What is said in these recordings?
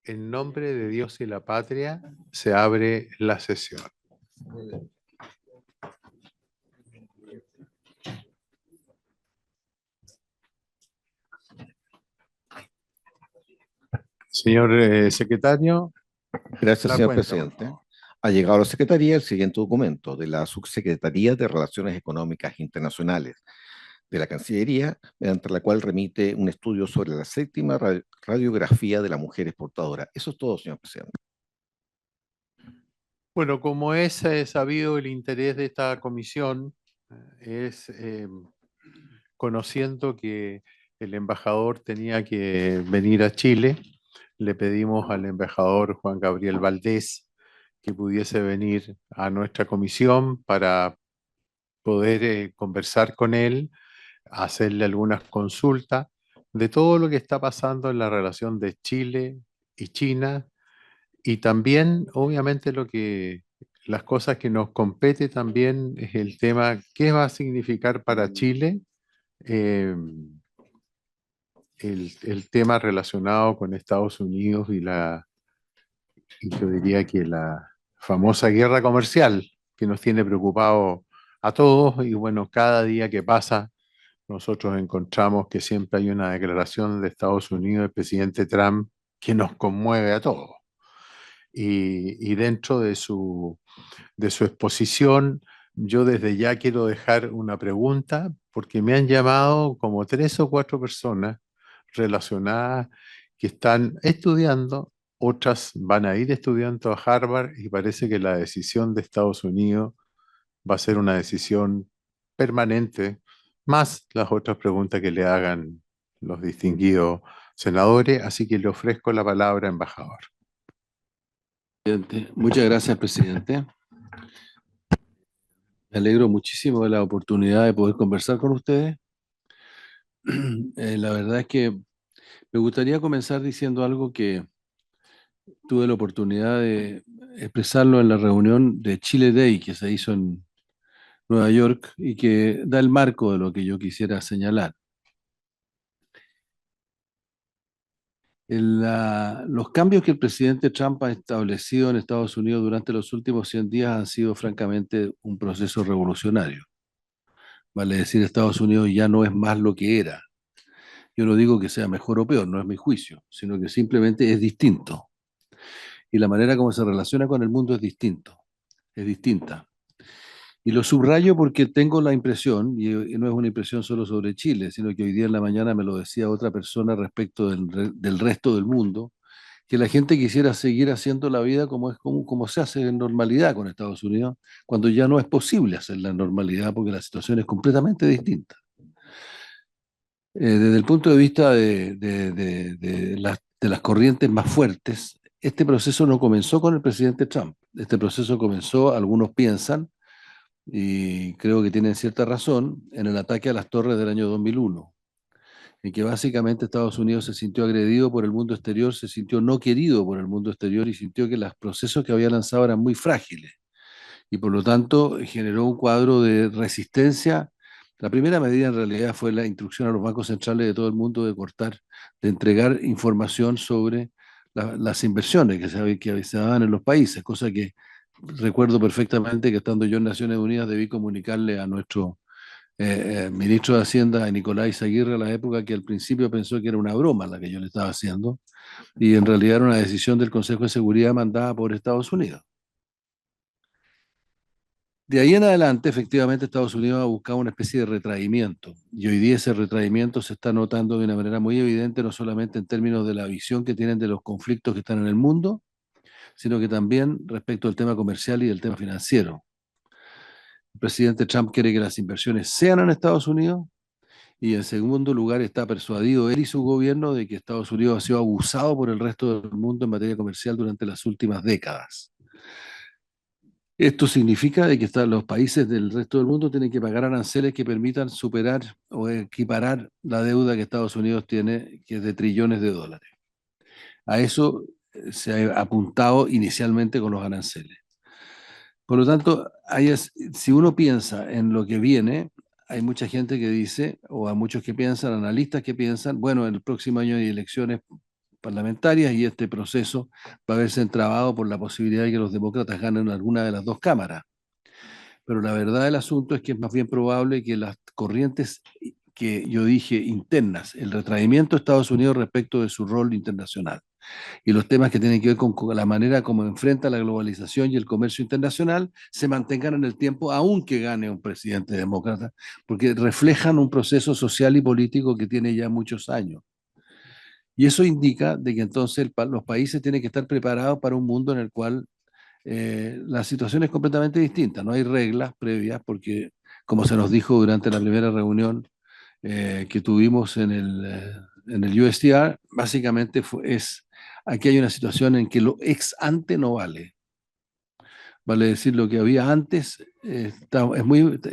En nombre de Dios y la patria, se abre la sesión. Señor secretario, Gracias, la señor cuenta, por presidente. favor. Ha llegado a la Secretaría el siguiente documento de la Subsecretaría de Relaciones Económicas Internacionales de la Cancillería, mediante la cual remite un estudio sobre la séptima radiografía de la mujer exportadora. Eso es todo, señor presidente. Bueno, como es sabido, el interés de esta comisión es conociendo que el embajador tenía que venir a Chile. Le pedimos al embajador Juan Gabriel Valdés que pudiese venir a nuestra comisión para poder conversar con él, hacerle algunas consultas de todo lo que está pasando en la relación de Chile y China, y también, obviamente, las cosas que nos compete también es el tema, ¿qué va a significar para Chile eh, el tema relacionado con Estados Unidos y yo diría que la famosa guerra comercial que nos tiene preocupados a todos? Y bueno, cada día que pasa, nosotros encontramos que siempre hay una declaración de Estados Unidos, del presidente Trump, que nos conmueve a todos. Y dentro de su exposición, yo desde ya quiero dejar una pregunta, porque me han llamado como 3 o 4 personas relacionadas que están estudiando, otras van a ir estudiando a Harvard, y parece que la decisión de Estados Unidos va a ser una decisión permanente, más las otras preguntas que le hagan los distinguidos senadores, así que le ofrezco la palabra, embajador. Muchas gracias, presidente. Me alegro muchísimo de la oportunidad de poder conversar con ustedes. La verdad es que me gustaría comenzar diciendo algo que tuve la oportunidad de expresarlo en la reunión de Chile Day que se hizo en Nueva York y que da el marco de lo que yo quisiera señalar. Los cambios que el presidente Trump ha establecido en Estados Unidos durante los últimos 100 días han sido francamente un proceso revolucionario. Vale decir, Estados Unidos ya no es más lo que era. Yo no digo que sea mejor o peor, no es mi juicio, sino que simplemente es distinto. Y la manera como se relaciona con el mundo es distinta. Y lo subrayo porque tengo la impresión, y no es una impresión solo sobre Chile, sino que hoy día en la mañana me lo decía otra persona respecto del resto del mundo, que la gente quisiera seguir haciendo la vida como se hace en normalidad con Estados Unidos, cuando ya no es posible hacerla en normalidad porque la situación es completamente distinta. Desde el punto de vista de las corrientes más fuertes, este proceso no comenzó con el presidente Trump. Este proceso comenzó, algunos piensan, y creo que tienen cierta razón, en el ataque a las torres del año 2001, en que básicamente Estados Unidos se sintió agredido por el mundo exterior, se sintió no querido por el mundo exterior y sintió que los procesos que había lanzado eran muy frágiles. Y por lo tanto generó un cuadro de resistencia. La primera medida en realidad fue la instrucción a los bancos centrales de todo el mundo de cortar, de entregar información sobre las inversiones que se daban en los países, cosa que recuerdo perfectamente que estando yo en Naciones Unidas debí comunicarle a nuestro ministro de Hacienda, Nicolás Aguirre, a la época, que al principio pensó que era una broma la que yo le estaba haciendo, y en realidad era una decisión del Consejo de Seguridad mandada por Estados Unidos. De ahí en adelante, efectivamente, Estados Unidos ha buscado una especie de retraimiento, y hoy día ese retraimiento se está notando de una manera muy evidente, no solamente en términos de la visión que tienen de los conflictos que están en el mundo, sino que también respecto al tema comercial y del tema financiero. El presidente Trump quiere que las inversiones sean en Estados Unidos, y en segundo lugar está persuadido él y su gobierno de que Estados Unidos ha sido abusado por el resto del mundo en materia comercial durante las últimas décadas. Esto significa de que los países del resto del mundo tienen que pagar aranceles que permitan superar o equiparar la deuda que Estados Unidos tiene, que es de trillones de dólares. A eso se ha apuntado inicialmente con los aranceles. Por lo tanto, si uno piensa en lo que viene, hay mucha gente que dice, o hay muchos que piensan, analistas que piensan, bueno, el próximo año hay elecciones parlamentarias y este proceso va a verse entrabado por la posibilidad de que los demócratas ganen alguna de las dos cámaras. Pero la verdad del asunto es que es más bien probable que las corrientes que yo dije internas, el retraimiento de Estados Unidos respecto de su rol internacional y los temas que tienen que ver con la manera como enfrenta la globalización y el comercio internacional, se mantengan en el tiempo, aunque gane un presidente demócrata, porque reflejan un proceso social y político que tiene ya muchos años. Y eso indica de que entonces los países tienen que estar preparados para un mundo en el cual la situación es completamente distinta. No hay reglas previas porque, como se nos dijo durante la primera reunión que tuvimos en el USTR, básicamente aquí hay una situación en que lo ex ante no vale. Vale decir, lo que había antes es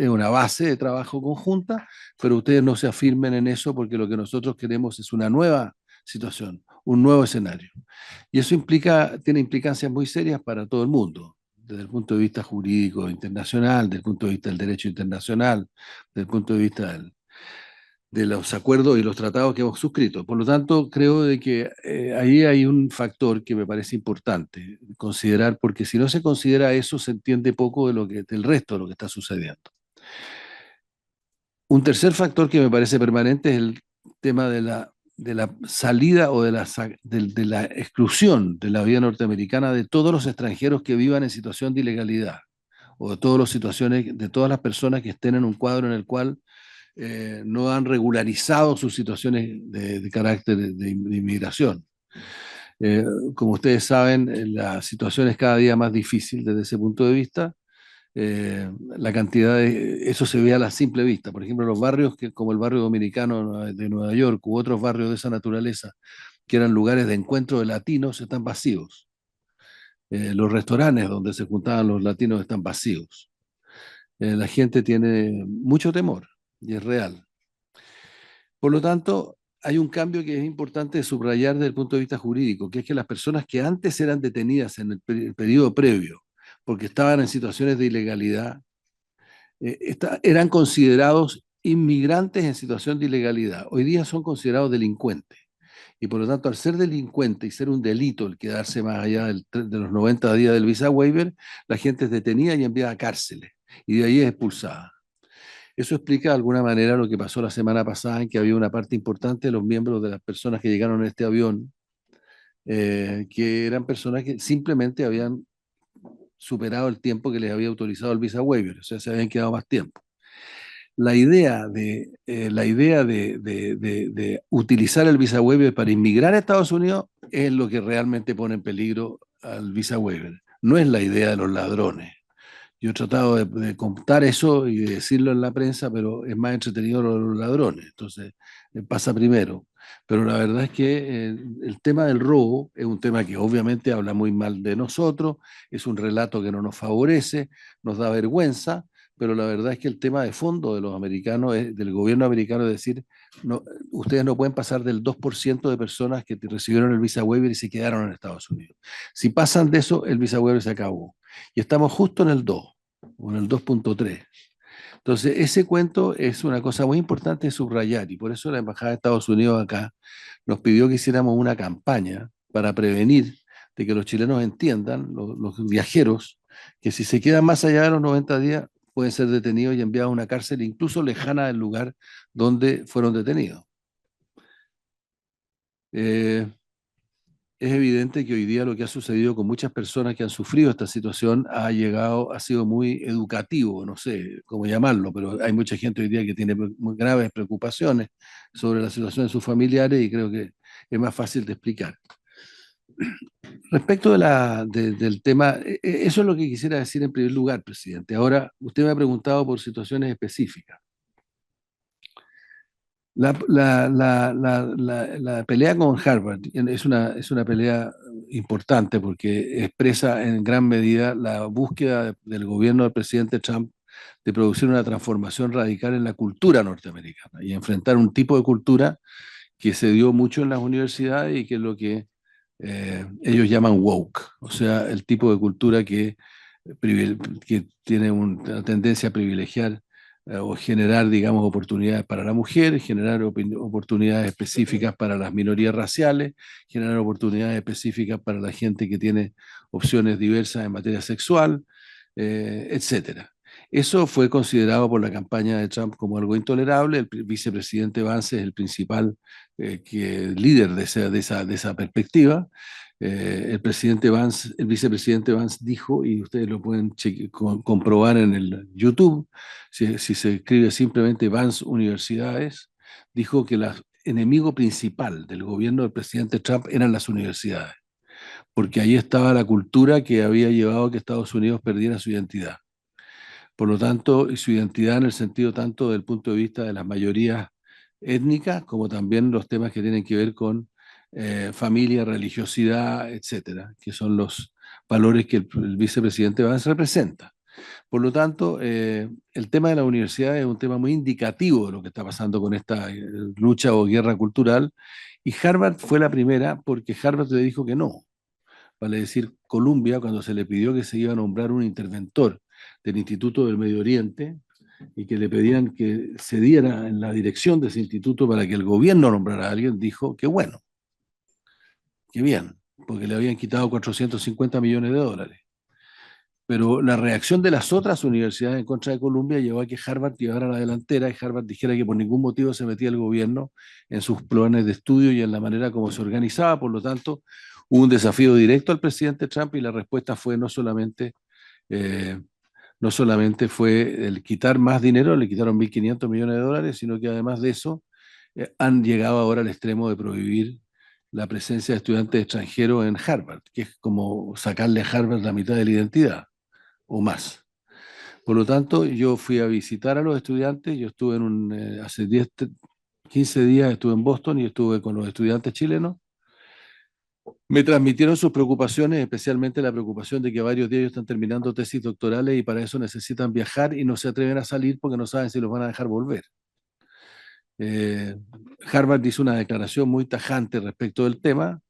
una base de trabajo conjunta, pero ustedes no se afirmen en eso porque lo que nosotros queremos es una nueva situación, un nuevo escenario. Y eso tiene implicancias muy serias para todo el mundo, desde el punto de vista jurídico internacional, desde el punto de vista del derecho internacional, desde el punto de vista de los acuerdos y los tratados que hemos suscrito. Por lo tanto, creo de que ahí hay un factor que me parece importante considerar, porque si no se considera eso, se entiende poco del resto de lo que está sucediendo. Un tercer factor que me parece permanente es el tema de la salida o de la exclusión de la vida norteamericana de todos los extranjeros que vivan en situación de ilegalidad, o de todas las personas que estén en un cuadro en el cual no han regularizado sus situaciones de carácter de inmigración. Como ustedes saben, la situación es cada día más difícil desde ese punto de vista. La cantidad eso se ve a la simple vista. Por ejemplo, los barrios como el barrio dominicano de Nueva York u otros barrios de esa naturaleza, que eran lugares de encuentro de latinos, están vacíos. Los restaurantes donde se juntaban los latinos están vacíos. La gente tiene mucho temor y es real. Por lo tanto, hay un cambio que es importante subrayar desde el punto de vista jurídico, que es que las personas que antes eran detenidas en el periodo previo, porque estaban en situaciones de ilegalidad, eran considerados inmigrantes en situación de ilegalidad. Hoy día son considerados delincuentes. Y por lo tanto, al ser delincuente y ser un delito el quedarse más allá de los 90 días del visa waiver, la gente es detenida y enviada a cárceles. Y de ahí es expulsada. Eso explica de alguna manera lo que pasó la semana pasada, en que había una parte importante de los miembros de las personas que llegaron en este avión, que eran personas que simplemente habían superado el tiempo que les había autorizado el visa waiver, o sea, se habían quedado más tiempo. La idea de utilizar el visa waiver para inmigrar a Estados Unidos es lo que realmente pone en peligro al visa waiver. No es la idea de los ladrones. Yo he tratado de contar eso y de decirlo en la prensa, pero es más entretenido lo de los ladrones. Entonces, pasa primero. Pero la verdad es que el tema del robo es un tema que obviamente habla muy mal de nosotros, es un relato que no nos favorece, nos da vergüenza, pero la verdad es que el tema de fondo de los americanos, del gobierno americano, es decir, no, ustedes no pueden pasar del 2% de personas que recibieron el visa waiver y se quedaron en Estados Unidos. Si pasan de eso, el visa waiver se acabó. Y estamos justo en el 2, o en el 2.3. Entonces, ese cuento es una cosa muy importante de subrayar, y por eso la Embajada de Estados Unidos acá nos pidió que hiciéramos una campaña para prevenir de que los chilenos entiendan, los viajeros, que si se quedan más allá de los 90 días, pueden ser detenidos y enviados a una cárcel incluso lejana del lugar donde fueron detenidos. Es evidente que hoy día lo que ha sucedido con muchas personas que han sufrido esta situación ha sido muy educativo, no sé cómo llamarlo, pero hay mucha gente hoy día que tiene muy graves preocupaciones sobre la situación de sus familiares y creo que es más fácil de explicar. Respecto del tema, eso es lo que quisiera decir en primer lugar, presidente. Ahora, usted me ha preguntado por situaciones específicas. La pelea con Harvard es una pelea importante porque expresa en gran medida la búsqueda del gobierno del presidente Trump de producir una transformación radical en la cultura norteamericana y enfrentar un tipo de cultura que se dio mucho en las universidades y que es lo que ellos llaman woke, o sea, el tipo de cultura que tiene una tendencia a privilegiar o generar, digamos, oportunidades para la mujer, generar oportunidades específicas para las minorías raciales, generar oportunidades específicas para la gente que tiene opciones diversas en materia sexual, etcétera. Eso fue considerado por la campaña de Trump como algo intolerable. El vicepresidente Vance es el principal líder de esa perspectiva. El vicepresidente Vance dijo, y ustedes lo pueden comprobar en el YouTube, si se escribe simplemente Vance Universidades, dijo que el enemigo principal del gobierno del presidente Trump eran las universidades, porque ahí estaba la cultura que había llevado a que Estados Unidos perdiera su identidad. Por lo tanto, y su identidad en el sentido tanto del punto de vista de las mayorías étnicas, como también los temas que tienen que ver con familia, religiosidad, etcétera, que son los valores que el vicepresidente Vance representa. Por lo tanto, el tema de la universidad es un tema muy indicativo de lo que está pasando con esta lucha o guerra cultural, y Harvard fue la primera porque Harvard le dijo que no. Vale decir, Columbia, cuando se le pidió que se iba a nombrar un interventor del Instituto del Medio Oriente y que le pedían que se diera en la dirección de ese instituto para que el gobierno nombrara a alguien, dijo que bueno, que bien, porque le habían quitado 450 millones de dólares. Pero la reacción de las otras universidades en contra de Columbia llevó a que Harvard llevara la delantera y Harvard dijera que por ningún motivo se metía el gobierno en sus planes de estudio y en la manera como se organizaba. Por lo tanto, hubo un desafío directo al presidente Trump y la respuesta fue no solamente fue el quitar más dinero, le quitaron 1.500 millones de dólares, sino que además de eso han llegado ahora al extremo de prohibir la presencia de estudiantes extranjeros en Harvard, que es como sacarle a Harvard la mitad de la identidad o más. Por lo tanto, yo fui a visitar a los estudiantes, yo estuve hace 15 días estuve en Boston y estuve con los estudiantes chilenos. Me transmitieron sus preocupaciones, especialmente la preocupación de que varios de ellos están terminando tesis doctorales y para eso necesitan viajar y no se atreven a salir porque no saben si los van a dejar volver. Harvard hizo una declaración muy tajante respecto del tema,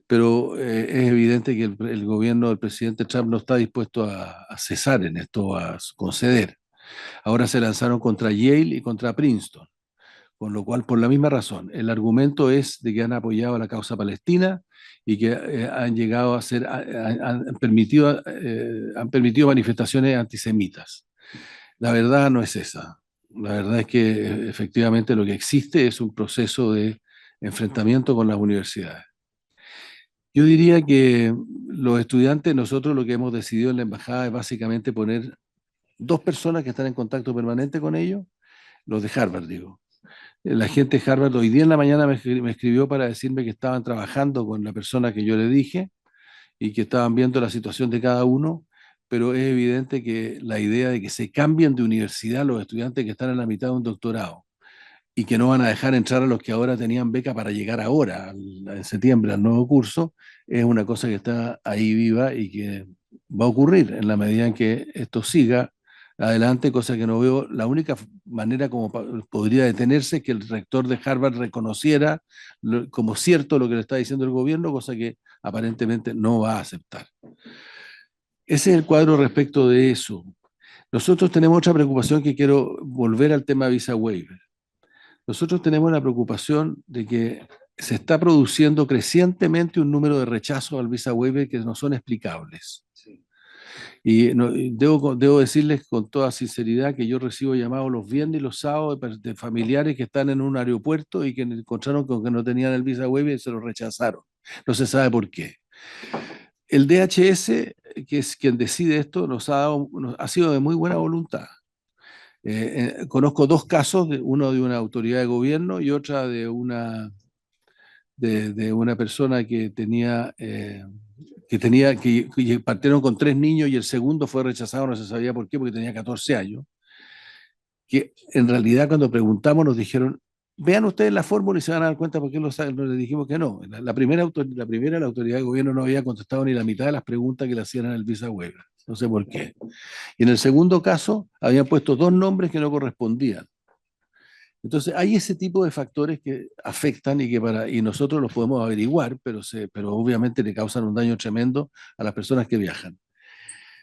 pero es evidente que el gobierno del presidente Trump no está dispuesto a cesar en esto, a conceder. Ahora se lanzaron contra Yale y contra Princeton, con lo cual, por la misma razón, el argumento es de que han apoyado a la causa palestina y que han llegado a ser, han permitido manifestaciones antisemitas. La verdad no es esa. La verdad es que efectivamente lo que existe es un proceso de enfrentamiento con las universidades. Yo diría que los estudiantes, nosotros lo que hemos decidido en la embajada es básicamente poner 2 personas que están en contacto permanente con ellos, los de Harvard, digo. La gente de Harvard hoy día en la mañana me escribió para decirme que estaban trabajando con la persona que yo le dije y que estaban viendo la situación de cada uno, pero es evidente que la idea de que se cambien de universidad los estudiantes que están en la mitad de un doctorado y que no van a dejar entrar a los que ahora tenían beca para llegar ahora, en septiembre, al nuevo curso, es una cosa que está ahí viva y que va a ocurrir en la medida en que esto siga adelante, cosa que no veo. La única manera como podría detenerse es que el rector de Harvard reconociera como cierto lo que le está diciendo el gobierno, cosa que aparentemente no va a aceptar. Ese es el cuadro respecto de eso. Nosotros tenemos otra preocupación que quiero volver al tema visa waiver. Nosotros tenemos la preocupación de que se está produciendo crecientemente un número de rechazos al visa waiver que no son explicables. Sí. Y debo decirles con toda sinceridad que yo recibo llamados los viernes y los sábados de familiares que están en un aeropuerto y que encontraron que no tenían el visa waiver y se lo rechazaron. No se sabe por qué. El DHS, que es quien decide esto, ha sido de muy buena voluntad. Conozco 2 casos, uno de una autoridad de gobierno y otra de una persona que partieron con 3 niños y el segundo fue rechazado, no se sabía por qué, porque tenía 14 años. Que en realidad cuando preguntamos nos dijeron, vean ustedes la fórmula y se van a dar cuenta por qué les dijimos que no. La primera, la autoridad de gobierno no había contestado ni la mitad de las preguntas que le hacían en el visa waiver. No sé por qué. Y en el segundo caso, habían puesto 2 nombres que no correspondían. Entonces, hay ese tipo de factores que afectan y nosotros los podemos averiguar, pero obviamente le causan un daño tremendo a las personas que viajan.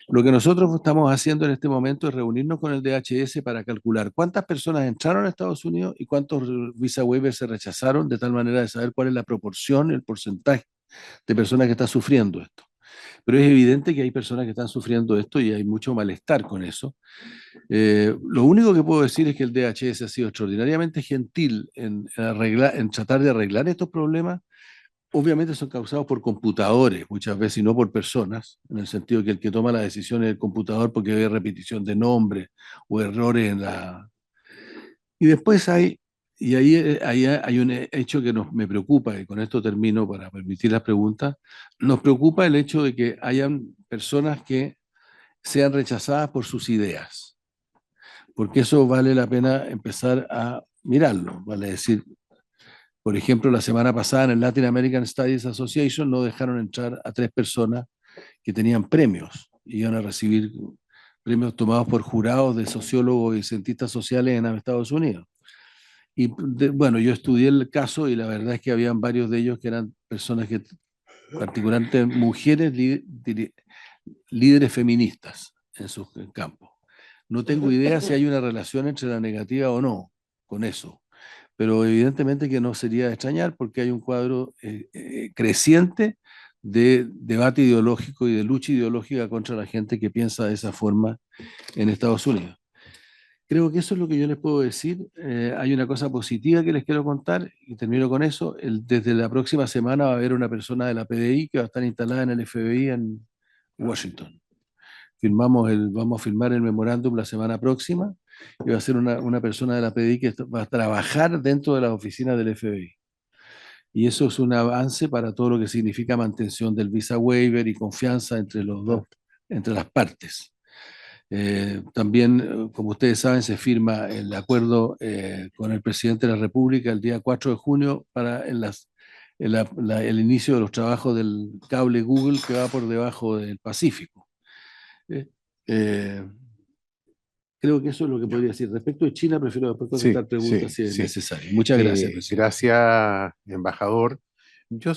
Lo que nosotros estamos haciendo en este momento es reunirnos con el DHS para calcular cuántas personas entraron a Estados Unidos y cuántos visa waivers se rechazaron, de tal manera de saber cuál es la proporción, el porcentaje de personas que están sufriendo esto. Pero es evidente que hay personas que están sufriendo esto y hay mucho malestar con eso. Lo único que puedo decir es que el DHS ha sido extraordinariamente gentil en tratar de arreglar estos problemas. Obviamente son causados por computadores muchas veces y no por personas, en el sentido que el que toma la decisión es el computador porque hay repetición de nombres o errores en la... Y después ahí hay un hecho que me preocupa, y con esto termino para permitir las preguntas, nos preocupa el hecho de que hayan personas que sean rechazadas por sus ideas, porque eso vale la pena empezar a mirarlo, vale decir, por ejemplo, la semana pasada en el Latin American Studies Association no dejaron entrar a 3 personas que tenían premios, iban a recibir premios tomados por jurados de sociólogos y cientistas sociales en Estados Unidos. Y bueno, yo estudié el caso y la verdad es que habían varios de ellos que eran personas que, particularmente mujeres líderes feministas en sus campos. No tengo idea si hay una relación entre la negativa o no con eso, pero evidentemente que no sería de extrañar porque hay un cuadro creciente de debate ideológico y de lucha ideológica contra la gente que piensa de esa forma en Estados Unidos. Creo que eso es lo que yo les puedo decir. Hay una cosa positiva que les quiero contar y termino con eso. Desde la próxima semana va a haber una persona de la PDI que va a estar instalada en el FBI en Washington. Vamos a firmar el memorándum la semana próxima y va a ser una persona de la PDI que va a trabajar dentro de las oficinas del FBI. Y eso es un avance para todo lo que significa mantención del visa waiver y confianza entre los dos, entre las partes. También, como ustedes saben, se firma el acuerdo con el presidente de la República el día 4 de junio para el inicio de los trabajos del cable Google que va por debajo del Pacífico. Eh, Creo que eso es lo que podría decir. Respecto de China, prefiero después Sí, contestar preguntas sí, si es sí. necesario. Muchas gracias, presidente. Gracias, embajador. Yo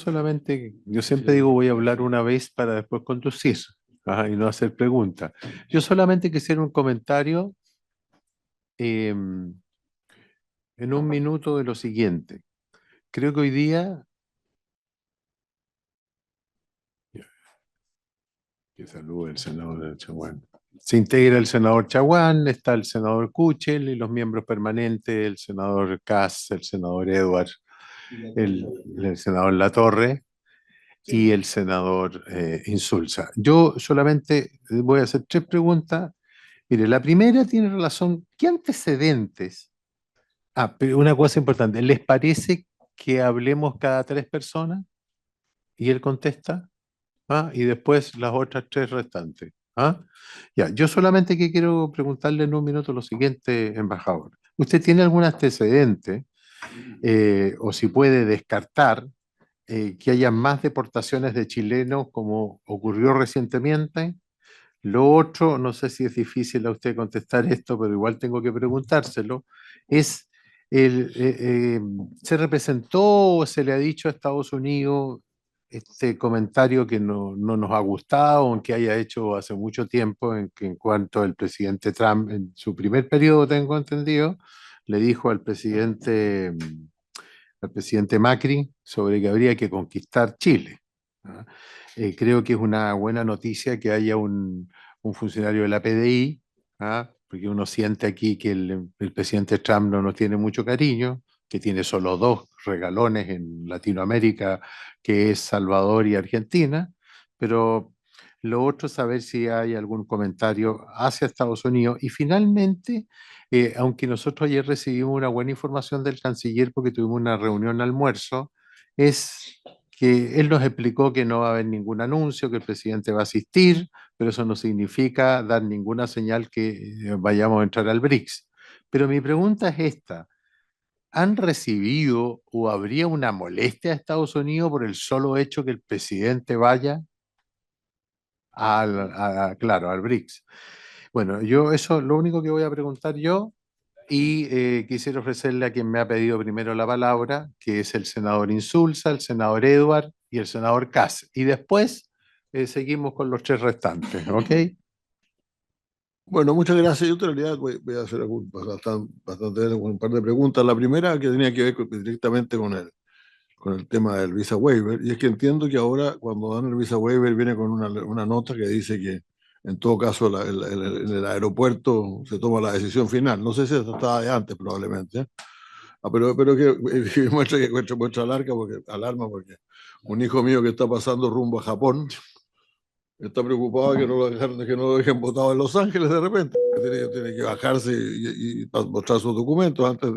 siempre digo, voy a hablar una vez para después conducir, ajá, y no hacer preguntas. Yo solamente quisiera un comentario en un minuto de lo siguiente. Creo que hoy día, que salude el senador Chaguán. Se integra el senador Chaguán, está el senador Kuchel y los miembros permanentes, el senador Kass, el senador Edward, el senador Latorre y el senador Insulza. Yo solamente voy a hacer 3 preguntas. Mire, la primera tiene relación, ¿qué antecedentes? Pero una cosa importante, ¿les parece que hablemos cada 3 personas? Y él contesta, y después las otras 3 restantes. Ya, yo solamente que quiero preguntarle en un minuto lo siguiente, embajador. ¿Usted tiene algún antecedente, o si puede descartar, que haya más deportaciones de chilenos como ocurrió recientemente? Lo otro, no sé si es difícil a usted contestar esto, pero igual tengo que preguntárselo, es, ¿se representó o se le ha dicho a Estados Unidos este comentario que no nos ha gustado, aunque haya hecho hace mucho tiempo, en que en cuanto el presidente Trump, en su primer periodo, tengo entendido, le dijo al presidente Macri sobre que habría que conquistar Chile? ¿Ah? Creo que es una buena noticia que haya un funcionario de la PDI, porque uno siente aquí que el presidente Trump no nos tiene mucho cariño, que tiene solo 2 regalones en Latinoamérica, que es Salvador y Argentina, pero lo otro es saber si hay algún comentario hacia Estados Unidos. Y finalmente, aunque nosotros ayer recibimos una buena información del canciller porque tuvimos una reunión almuerzo, es que él nos explicó que no va a haber ningún anuncio, que el presidente va a asistir, pero eso no significa dar ninguna señal que vayamos a entrar al BRICS. Pero mi pregunta es esta: ¿han recibido o habría una molestia a Estados Unidos por el solo hecho que el presidente vaya claro, al BRICS? Bueno, yo eso lo único que voy a preguntar yo, y quisiera ofrecerle a quien me ha pedido primero la palabra, que es el senador Insulza, el senador Edward y el senador Kass. Y después seguimos con los 3 restantes, ¿ok? Bueno, muchas gracias. Yo en realidad voy a hacer un par de preguntas. La primera que tenía que ver directamente con el tema del visa waiver, y es que entiendo que ahora cuando dan el visa waiver viene con una nota que dice que en todo caso en el aeropuerto se toma la decisión final. No sé si eso estaba de antes probablemente, ¿eh? Pero que muestra alarma porque un hijo mío que está pasando rumbo a Japón está preocupado de que no lo dejen botado en Los Ángeles de repente. Tiene que bajarse y mostrar sus documentos antes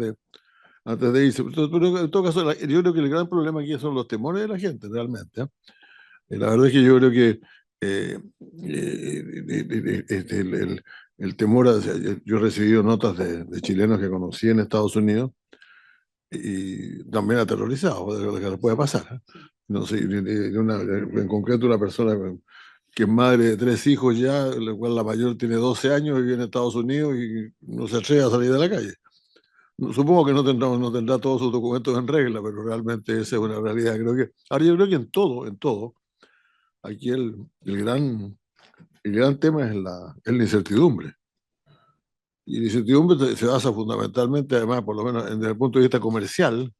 de irse. Pero en todo caso, yo creo que el gran problema aquí son los temores de la gente, realmente, ¿eh? La verdad es que yo creo que el temor, o sea, yo he recibido notas de chilenos que conocí en Estados Unidos y también aterrorizados de lo que les puede pasar, ¿eh? No sé, en concreto una persona que es madre de 3 hijos ya, la cual la mayor tiene 12 años y vive en Estados Unidos y no se atreve a salir de la calle. Supongo que no tendrá todos sus documentos en regla, pero realmente esa es una realidad. Ahora yo creo que en todo, aquí el gran tema es la incertidumbre. Y la incertidumbre se basa fundamentalmente, además, por lo menos desde el punto de vista comercial,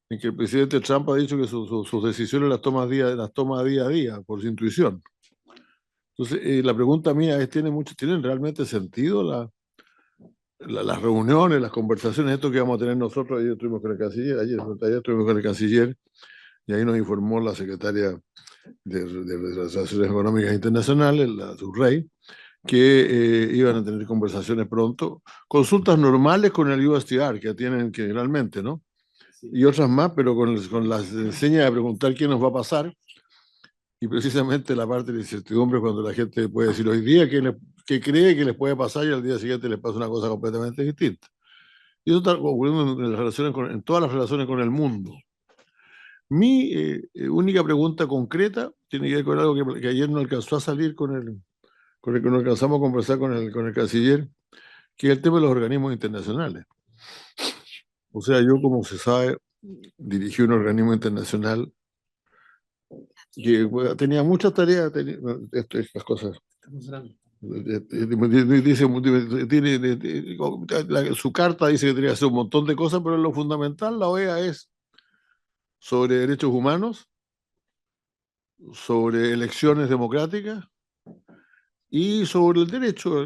en que el presidente Trump ha dicho que sus decisiones las toma día a día, por su intuición. Entonces, la pregunta mía es, ¿tienen realmente sentido las reuniones, las conversaciones, esto que vamos a tener nosotros? Ayer estuvimos con el canciller, ayer estuvimos con el canciller, y ahí nos informó la secretaria de Relaciones Económicas Internacionales, la Surrey, que iban a tener conversaciones pronto, consultas normales con el USTR que tienen generalmente, ¿no? Y otras más, pero con las señas de preguntar qué nos va a pasar, y precisamente la parte de la incertidumbre cuando la gente puede decir hoy día que cree que les puede pasar y al día siguiente les pasa una cosa completamente distinta. Y eso está ocurriendo en todas las relaciones con el mundo. Mi única pregunta concreta tiene que ver con algo que ayer no alcanzó a salir con el que no alcanzamos a conversar con el canciller, que es el tema de los organismos internacionales. O sea, yo, como se sabe, dirigí un organismo internacional que tenía muchas tareas, estas cosas. Su carta dice que tenía que hacer un montón de cosas, pero en lo fundamental la OEA es sobre derechos humanos, sobre elecciones democráticas y sobre el derecho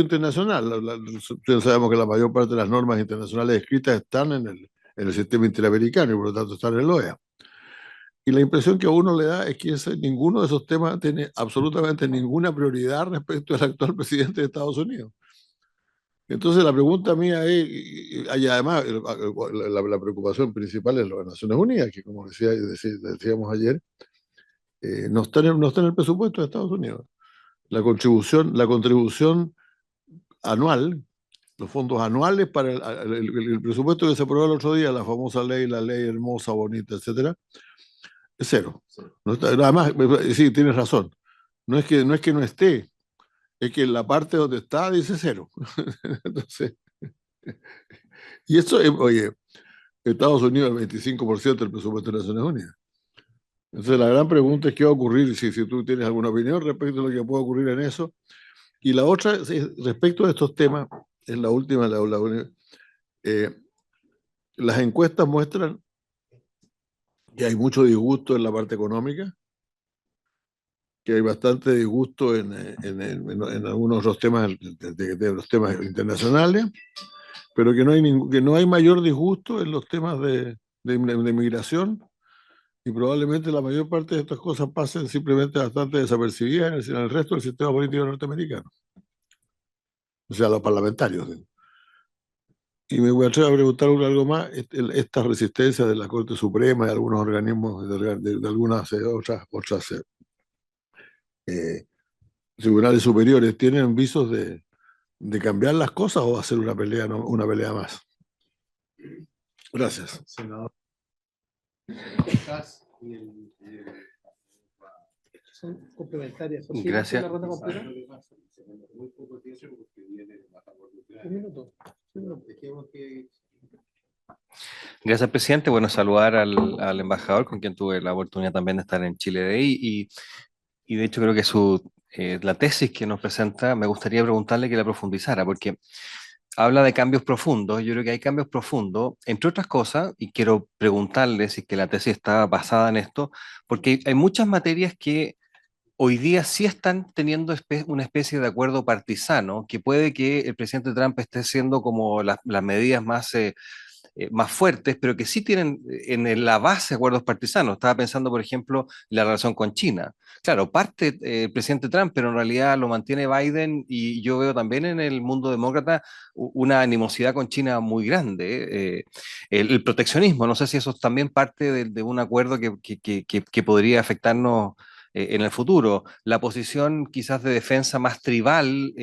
internacional. Ustedes sabemos que la mayor parte de las normas internacionales escritas están en el sistema interamericano y por lo tanto están en el OEA. Y la impresión que a uno le da es que ninguno de esos temas tiene absolutamente ninguna prioridad respecto al actual presidente de Estados Unidos. Entonces la pregunta mía es, y además la preocupación principal es las Naciones Unidas, que como decíamos ayer, no está en el presupuesto de Estados Unidos. La contribución anual, los fondos anuales para el presupuesto que se aprobó el otro día, la famosa la ley hermosa, bonita, etcétera, es cero. No está, además, sí, tienes razón. No es que no esté, es que en la parte donde está dice cero. Entonces, y eso es, oye, Estados Unidos el 25% del presupuesto de Naciones Unidas. Entonces la gran pregunta es qué va a ocurrir, si tú tienes alguna opinión respecto a lo que puede ocurrir en eso. Y la otra, respecto a estos temas, es la última, las encuestas muestran que hay mucho disgusto en la parte económica, que hay bastante disgusto en algunos de los temas, de los temas internacionales, pero que no hay mayor disgusto en los temas de inmigración, y probablemente la mayor parte de estas cosas pasen simplemente bastante desapercibidas en el resto del sistema político norteamericano, o sea, los parlamentarios. Y me voy a atrever a preguntar algo más, esta resistencia de la Corte Suprema y de algunos organismos, de algunas otras tribunales superiores, ¿tienen visos de cambiar las cosas o hacer una pelea, una pelea más? Gracias. Senador. Son complementarias. Gracias. La ronda completa? Un minuto. Gracias, presidente. Bueno, saludar al embajador con quien tuve la oportunidad también de estar en Chile Day y de hecho creo que su la tesis que nos presenta, me gustaría preguntarle que la profundizara, porque habla de cambios profundos. Yo creo que hay cambios profundos, entre otras cosas, y quiero preguntarle si es que la tesis está basada en esto, porque hay muchas materias que hoy día sí están teniendo una especie de acuerdo partisano, que puede que el presidente Trump esté haciendo como las medidas más fuertes, pero que sí tienen la base acuerdos partisanos. Estaba pensando, por ejemplo, la relación con China. Claro, parte el presidente Trump, pero en realidad lo mantiene Biden y yo veo también en el mundo demócrata una animosidad con China muy grande. El proteccionismo, no sé si eso es también parte de un acuerdo que podría afectarnos en el futuro. La posición quizás de defensa más tribal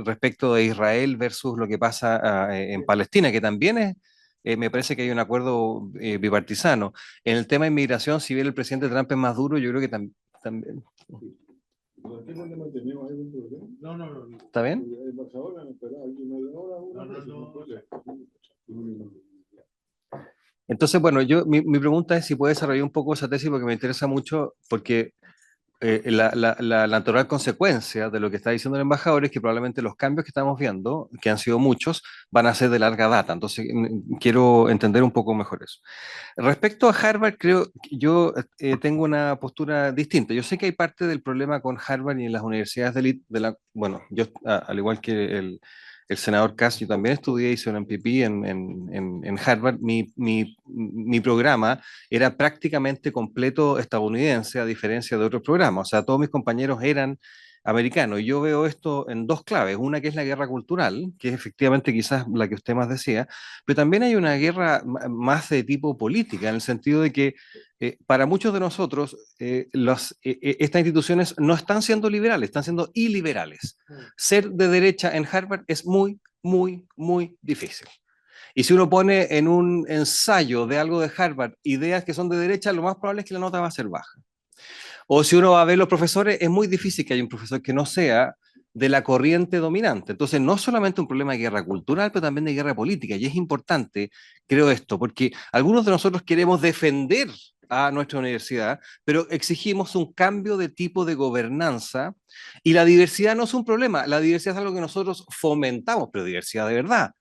respecto de Israel versus lo que pasa en Palestina, que también me parece que hay un acuerdo bipartisano. En el tema de inmigración, si bien el presidente Trump es más duro, yo creo que también... No, no, no. ¿Está bien? Entonces, bueno, mi pregunta es si puede desarrollar un poco esa tesis porque me interesa mucho, porque la natural consecuencia de lo que está diciendo el embajador es que probablemente los cambios que estamos viendo, que han sido muchos, van a ser de larga data. Entonces, quiero entender un poco mejor eso. Respecto a Harvard, creo que yo tengo una postura distinta. Yo sé que hay parte del problema con Harvard y en las universidades de élite, bueno, yo al igual que el senador Cass, yo también estudié, hice un MPP en Harvard. Mi programa era prácticamente completo estadounidense, a diferencia de otros programas. O sea, todos mis compañeros eran americanos. Y yo veo esto en dos claves. Una que es la guerra cultural, que es efectivamente quizás la que usted más decía, pero también hay una guerra más de tipo política, en el sentido de que para muchos de nosotros estas instituciones no están siendo liberales, están siendo iliberales. Ser de derecha en Harvard es muy, muy, muy difícil. Y si uno pone en un ensayo de algo de Harvard ideas que son de derecha, lo más probable es que la nota va a ser baja. O si uno va a ver los profesores, es muy difícil que haya un profesor que no sea de la corriente dominante. Entonces, no solamente un problema de guerra cultural, pero también de guerra política. Y es importante, creo esto, porque algunos de nosotros queremos defender a nuestra universidad, pero exigimos un cambio de tipo de gobernanza y la diversidad no es un problema, la diversidad es algo que nosotros fomentamos, pero diversidad de verdad.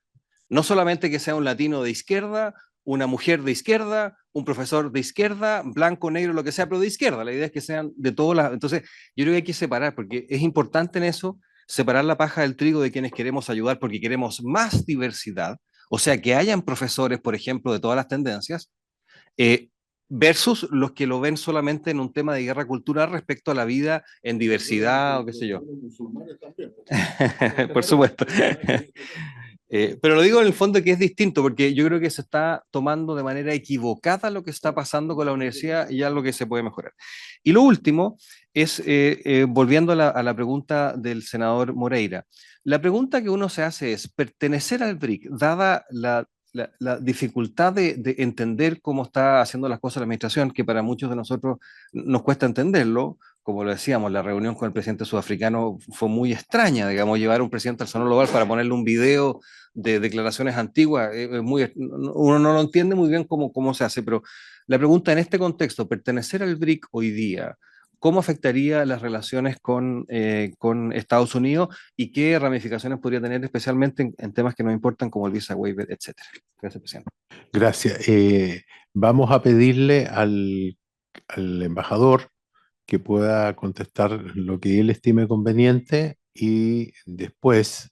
No solamente que sea un latino de izquierda, una mujer de izquierda, un profesor de izquierda, blanco, negro, lo que sea, pero de izquierda. La idea es que sean de todas las... Entonces, yo creo que hay que separar, porque es importante en eso separar la paja del trigo de quienes queremos ayudar, porque queremos más diversidad, o sea, que hayan profesores, por ejemplo, de todas las tendencias, eh, versus los que lo ven solamente en un tema de guerra cultural respecto a la vida en diversidad o qué sé yo. Por supuesto. Pero lo digo en el fondo que es distinto, porque yo creo que se está tomando de manera equivocada lo que está pasando con la universidad y algo que se puede mejorar. Y lo último es, volviendo a la pregunta del senador Moreira, la pregunta que uno se hace es, ¿pertenecer al BRIC, dada la dificultad de entender cómo está haciendo las cosas la administración, que para muchos de nosotros nos cuesta entenderlo? Como lo decíamos, la reunión con el presidente sudafricano fue muy extraña, digamos, llevar a un presidente al Salón Oval para ponerle un video de declaraciones antiguas, uno no lo entiende muy bien cómo se hace, pero la pregunta en este contexto, pertenecer al BRIC hoy día, ¿cómo afectaría las relaciones con Estados Unidos y qué ramificaciones podría tener especialmente en temas que nos importan como el visa waiver, etcétera? Gracias, presidente. Gracias. Vamos a pedirle al embajador que pueda contestar lo que él estime conveniente y después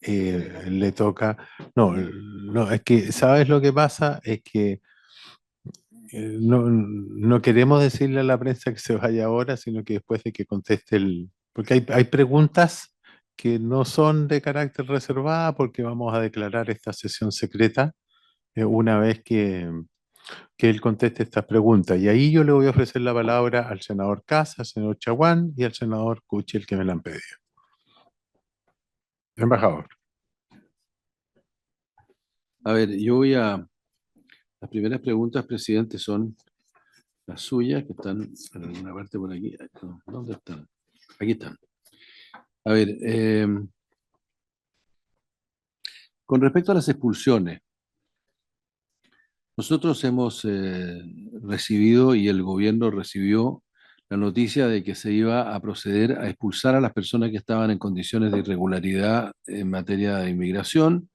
le toca... No, no, es que, ¿sabes lo que pasa? Es que no queremos decirle a la prensa que se vaya ahora, sino que después de que conteste el... Porque hay preguntas que no son de carácter reservada porque vamos a declarar esta sesión secreta una vez que él conteste estas preguntas. Y ahí yo le voy a ofrecer la palabra al senador Casa, al senador Chaguán y al senador Kuchel que me la han pedido. Embajador. A ver, yo voy a... Las primeras preguntas, presidente, son las suyas, que están en alguna parte por aquí. ¿Dónde están? Aquí están. A ver, con respecto a las expulsiones, nosotros hemos recibido y el gobierno recibió la noticia de que se iba a proceder a expulsar a las personas que estaban en condiciones de irregularidad en materia de inmigración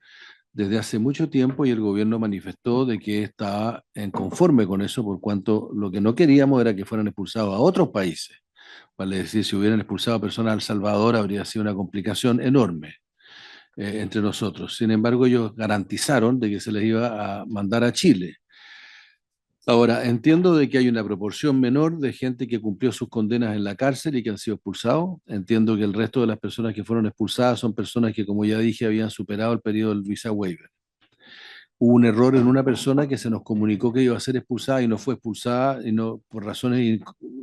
desde hace mucho tiempo, y el gobierno manifestó de que estaba en conforme con eso, por cuanto lo que no queríamos era que fueran expulsados a otros países. Vale decir, si hubieran expulsado personas a El Salvador habría sido una complicación enorme entre nosotros. Sin embargo, ellos garantizaron de que se les iba a mandar a Chile. Ahora, entiendo de que hay una proporción menor de gente que cumplió sus condenas en la cárcel y que han sido expulsados. Entiendo que el resto de las personas que fueron expulsadas son personas que, como ya dije, habían superado el periodo del visa waiver. Hubo un error en una persona que se nos comunicó que iba a ser expulsada y no fue expulsada, y no, por razones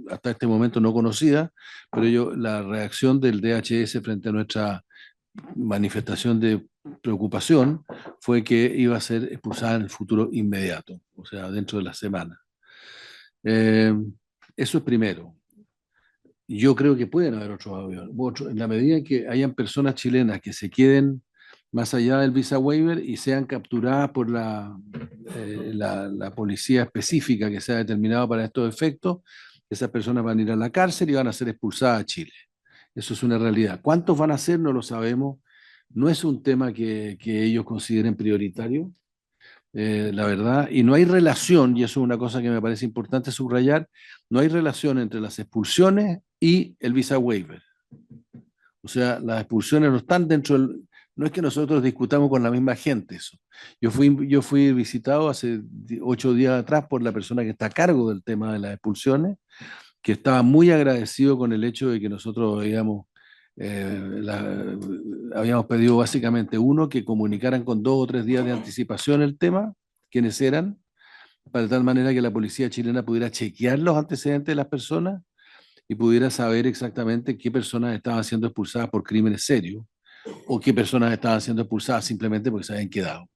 hasta este momento no conocidas, pero la reacción del DHS frente a nuestra manifestación de preocupación fue que iba a ser expulsada en el futuro inmediato, o sea, dentro de la semana. Eso es primero. Yo creo que pueden haber otros aviones. En la medida en que hayan personas chilenas que se queden más allá del visa waiver y sean capturadas por la policía específica que se ha determinado para estos efectos, esas personas van a ir a la cárcel y van a ser expulsadas a Chile. Eso es una realidad. ¿Cuántos van a ser? No lo sabemos. No es un tema que ellos consideren prioritario, la verdad, y no hay relación, y eso es una cosa que me parece importante subrayar, no hay relación entre las expulsiones y el visa waiver. O sea, las expulsiones no están dentro del... No es que nosotros discutamos con la misma gente eso. Yo fui visitado hace 8 días atrás por la persona que está a cargo del tema de las expulsiones, que estaba muy agradecido con el hecho de que nosotros habíamos pedido básicamente, uno, que comunicaran con 2 o 3 días de anticipación el tema, quiénes eran, para tal manera que la policía chilena pudiera chequear los antecedentes de las personas y pudiera saber exactamente qué personas estaban siendo expulsadas por crímenes serios o qué personas estaban siendo expulsadas simplemente porque se habían quedado.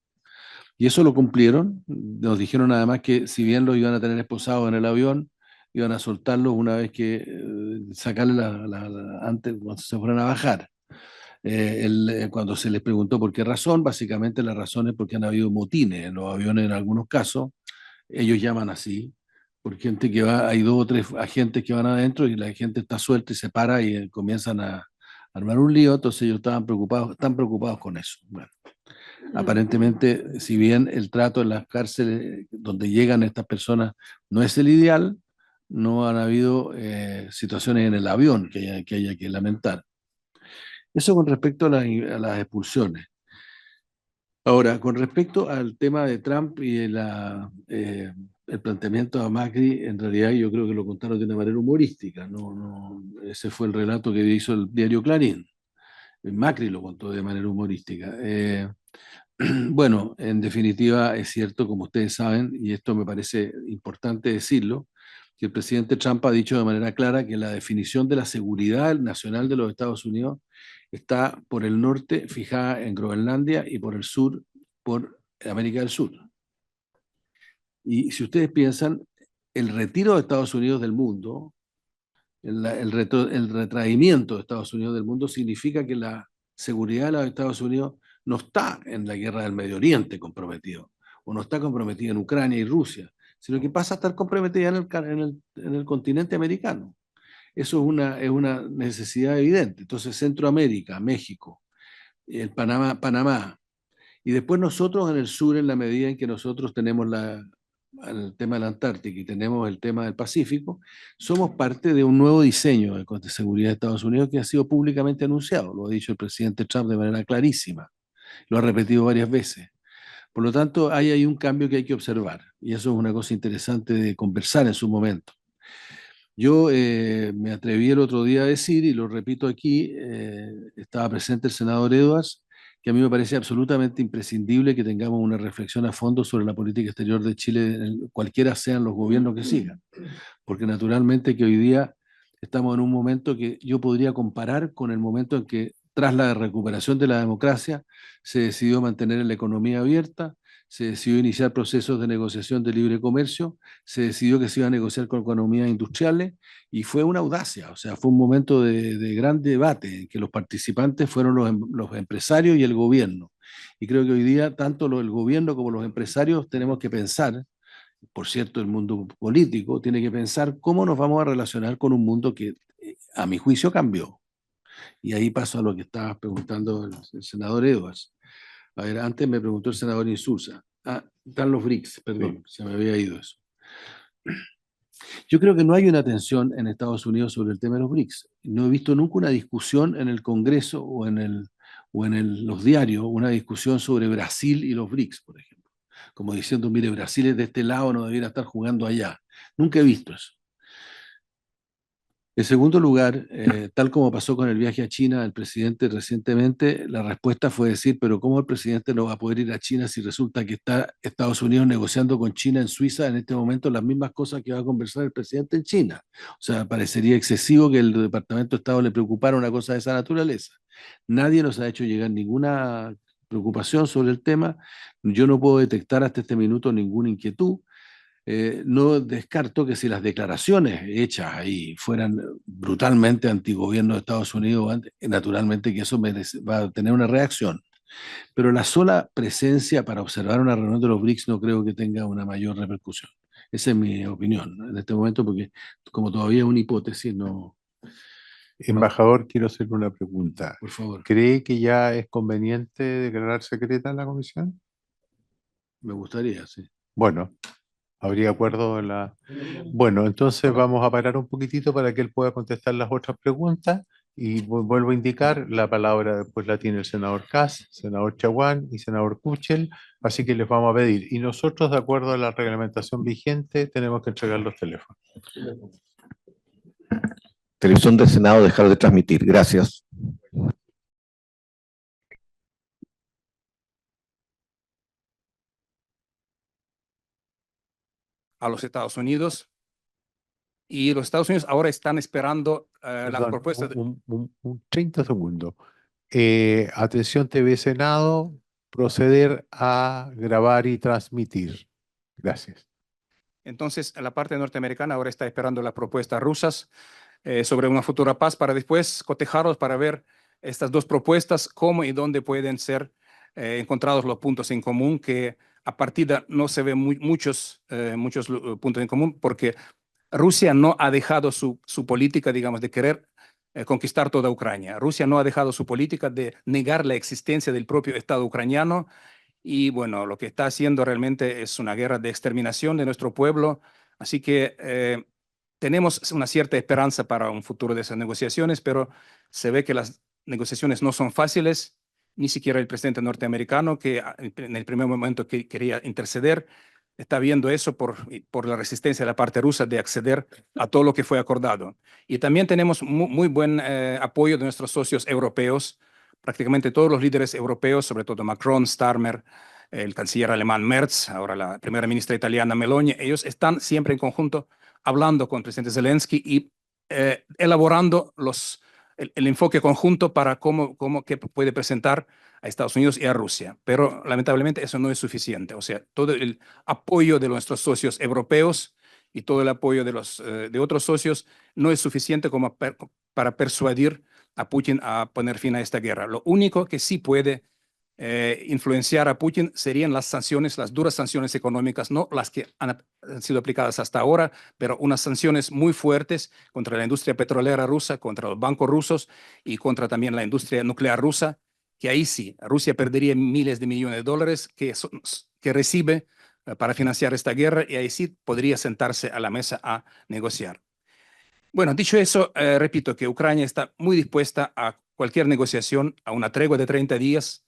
Y eso lo cumplieron. Nos dijeron además que si bien los iban a tener esposados en el avión, iban a soltarlos una vez que sacarle antes, cuando se fueran a bajar. Cuando se les preguntó por qué razón, básicamente la razón es porque han habido motines en los aviones en algunos casos. Ellos llaman así, por gente que va, hay 2 o 3 agentes que van adentro y la gente está suelta y se para y comienzan a armar un lío, entonces ellos están preocupados con eso. Bueno, aparentemente, si bien el trato en las cárceles donde llegan estas personas no es el ideal, no han habido situaciones en el avión que haya que lamentar. Eso con respecto a las expulsiones. Ahora, con respecto al tema de Trump y el planteamiento a Macri, en realidad yo creo que lo contaron de una manera humorística. Ese fue el relato que hizo el diario Clarín. Macri lo contó de manera humorística. Bueno, en definitiva es cierto, como ustedes saben, y esto me parece importante decirlo, que el presidente Trump ha dicho de manera clara que la definición de la seguridad nacional de los Estados Unidos está por el norte fijada en Groenlandia y por el sur por América del Sur. Y si ustedes piensan, el retiro de Estados Unidos del mundo, el retraimiento de Estados Unidos del mundo significa que la seguridad de los Estados Unidos no está en la guerra del Medio Oriente comprometido, o no está comprometida en Ucrania y Rusia, sino que pasa a estar comprometida en el continente americano. Eso es una necesidad evidente. Entonces, Centroamérica, México, el Panamá, y después nosotros en el sur, en la medida en que nosotros tenemos el tema de la Antártica y tenemos el tema del Pacífico, somos parte de un nuevo diseño de seguridad de Estados Unidos que ha sido públicamente anunciado. Lo ha dicho el presidente Trump de manera clarísima. Lo ha repetido varias veces. Por lo tanto, hay ahí un cambio que hay que observar. Y eso es una cosa interesante de conversar en su momento. Yo me atreví el otro día a decir, y lo repito aquí, estaba presente el senador Edwards, que a mí me parece absolutamente imprescindible que tengamos una reflexión a fondo sobre la política exterior de Chile, cualquiera sean los gobiernos que sigan. Porque naturalmente que hoy día estamos en un momento que yo podría comparar con el momento en que, tras la recuperación de la democracia, se decidió mantener la economía abierta, se decidió iniciar procesos de negociación de libre comercio, se decidió que se iba a negociar con economías industriales y fue una audacia, o sea, fue un momento de gran debate en que los participantes fueron los empresarios y el gobierno. Y creo que hoy día tanto el gobierno como los empresarios tenemos que pensar por cierto, el mundo político, tiene que pensar cómo nos vamos a relacionar con un mundo que, a mi juicio, cambió. Y ahí paso a lo que estaba preguntando el senador Edwards. A ver, antes me preguntó el senador Insulza. Ah, están los BRICS, perdón, se me había ido eso. Yo creo que no hay una tensión en Estados Unidos sobre el tema de los BRICS. No he visto nunca una discusión en el Congreso los diarios, una discusión sobre Brasil y los BRICS, por ejemplo. Como diciendo, mire, Brasil es de este lado, no debiera estar jugando allá. Nunca he visto eso. En segundo lugar, tal como pasó con el viaje a China del presidente recientemente, la respuesta fue decir, pero ¿cómo el presidente no va a poder ir a China si resulta que está Estados Unidos negociando con China en Suiza en este momento las mismas cosas que va a conversar el presidente en China? O sea, parecería excesivo que el Departamento de Estado le preocupara una cosa de esa naturaleza. Nadie nos ha hecho llegar ninguna preocupación sobre el tema. Yo no puedo detectar hasta este minuto ninguna inquietud. No descarto que si las declaraciones hechas ahí fueran brutalmente antigobierno de Estados Unidos, naturalmente que eso va a tener una reacción. Pero la sola presencia para observar una reunión de los BRICS no creo que tenga una mayor repercusión. Esa es mi opinión, ¿no?, en este momento, porque como todavía es una hipótesis, no. Embajador, quiero hacerle una pregunta. Por favor, ¿Cree que ya es conveniente declarar secreta la comisión? me gustaría, sí. Bueno, habría acuerdo en la... Bueno, entonces vamos a parar un poquitito para que él pueda contestar las otras preguntas y vuelvo a indicar, la palabra después la tiene el senador Kass, senador Chaguán y senador Kuchel, así que les vamos a pedir. Y nosotros, de acuerdo a la reglamentación vigente, tenemos que entregar los teléfonos. Televisión del Senado, dejar de transmitir. Gracias. A los Estados Unidos, y los Estados Unidos ahora están esperando la Perdón, propuesta de... un 30 segundos. Atención TV Senado, proceder a grabar y transmitir. Gracias. Entonces, la parte norteamericana ahora está esperando las propuestas rusas sobre una futura paz para después cotejarlos para ver estas dos propuestas, cómo y dónde pueden ser encontrados los puntos en común, que a partir de no se ven muchos puntos en común, porque Rusia no ha dejado su política, digamos, de querer conquistar toda Ucrania. Rusia no ha dejado su política de negar la existencia del propio Estado ucraniano. Y bueno, lo que está haciendo realmente es una guerra de exterminación de nuestro pueblo. Así que tenemos una cierta esperanza para un futuro de esas negociaciones, pero se ve que las negociaciones no son fáciles. Ni siquiera el presidente norteamericano, que en el primer momento que quería interceder, está viendo eso por la resistencia de la parte rusa de acceder a todo lo que fue acordado. Y también tenemos muy buen apoyo de nuestros socios europeos. Prácticamente todos los líderes europeos, sobre todo Macron, Starmer, el canciller alemán Merz, ahora la primera ministra italiana Meloni, ellos están siempre en conjunto hablando con el presidente Zelensky y elaborando el enfoque conjunto para qué puede presentar a Estados Unidos y a Rusia. Pero lamentablemente eso no es suficiente. O sea, todo el apoyo de nuestros socios europeos y todo el apoyo de otros socios no es suficiente como para persuadir a Putin a poner fin a esta guerra. Lo único que sí puede influenciar a Putin serían las sanciones, las duras sanciones económicas, no las que han sido aplicadas hasta ahora, pero unas sanciones muy fuertes contra la industria petrolera rusa, contra los bancos rusos y contra también la industria nuclear rusa, que ahí sí, Rusia perdería miles de millones de dólares que recibe para financiar esta guerra, y ahí sí podría sentarse a la mesa a negociar. Bueno, dicho eso, repito que Ucrania está muy dispuesta a cualquier negociación, a una tregua de 30 días,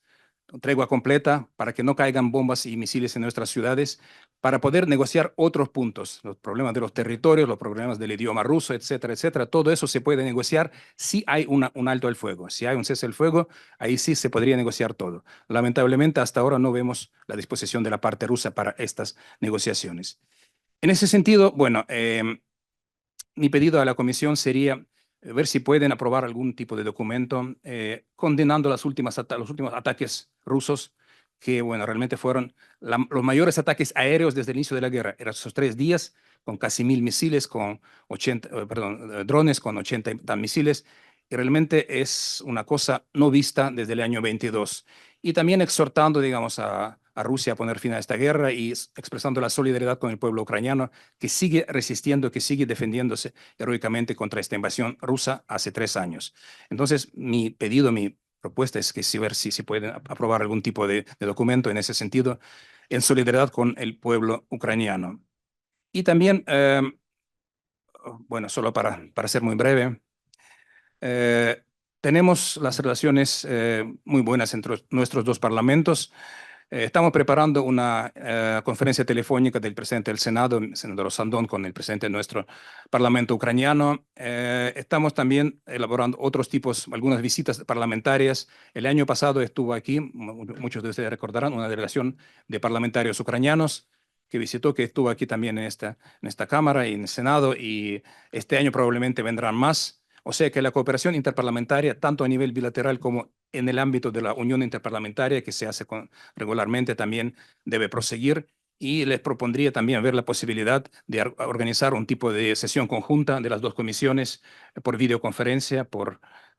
tregua completa, para que no caigan bombas y misiles en nuestras ciudades, para poder negociar otros puntos, los problemas de los territorios, los problemas del idioma ruso, etcétera, etcétera. Todo eso se puede negociar si hay un alto al fuego. Si hay un cese al fuego, ahí sí se podría negociar todo. Lamentablemente, hasta ahora no vemos la disposición de la parte rusa para estas negociaciones. En ese sentido, bueno, mi pedido a la Comisión sería ver si pueden aprobar algún tipo de documento condenando los últimos ataques rusos, que bueno, realmente fueron los mayores ataques aéreos desde el inicio de la guerra. Eran esos 3 días con casi 1000 misiles, con drones con 80 misiles, y realmente es una cosa no vista desde el año 22. Y también exhortando, digamos, a a Rusia a poner fin a esta guerra y expresando la solidaridad con el pueblo ucraniano que sigue resistiendo, que sigue defendiéndose heroicamente contra esta invasión rusa hace 3 años. Entonces, mi pedido, mi propuesta es que ver si pueden aprobar algún tipo de documento en ese sentido, en solidaridad con el pueblo ucraniano. Y también, bueno, solo para ser muy breve, tenemos las relaciones muy buenas entre nuestros dos parlamentos. Estamos preparando una conferencia telefónica del presidente del Senado, el senador Sandón, con el presidente de nuestro parlamento ucraniano. Estamos también elaborando otros tipos, algunas visitas parlamentarias. El año pasado estuvo aquí, muchos de ustedes recordarán, una delegación de parlamentarios ucranianos que estuvo aquí también en esta Cámara y en el Senado, y este año probablemente vendrán más. O sea que la cooperación interparlamentaria, tanto a nivel bilateral como en el ámbito de la Unión Interparlamentaria, que se hace regularmente, también debe proseguir. Y les propondría también ver la posibilidad de organizar un tipo de sesión conjunta de las dos comisiones por videoconferencia,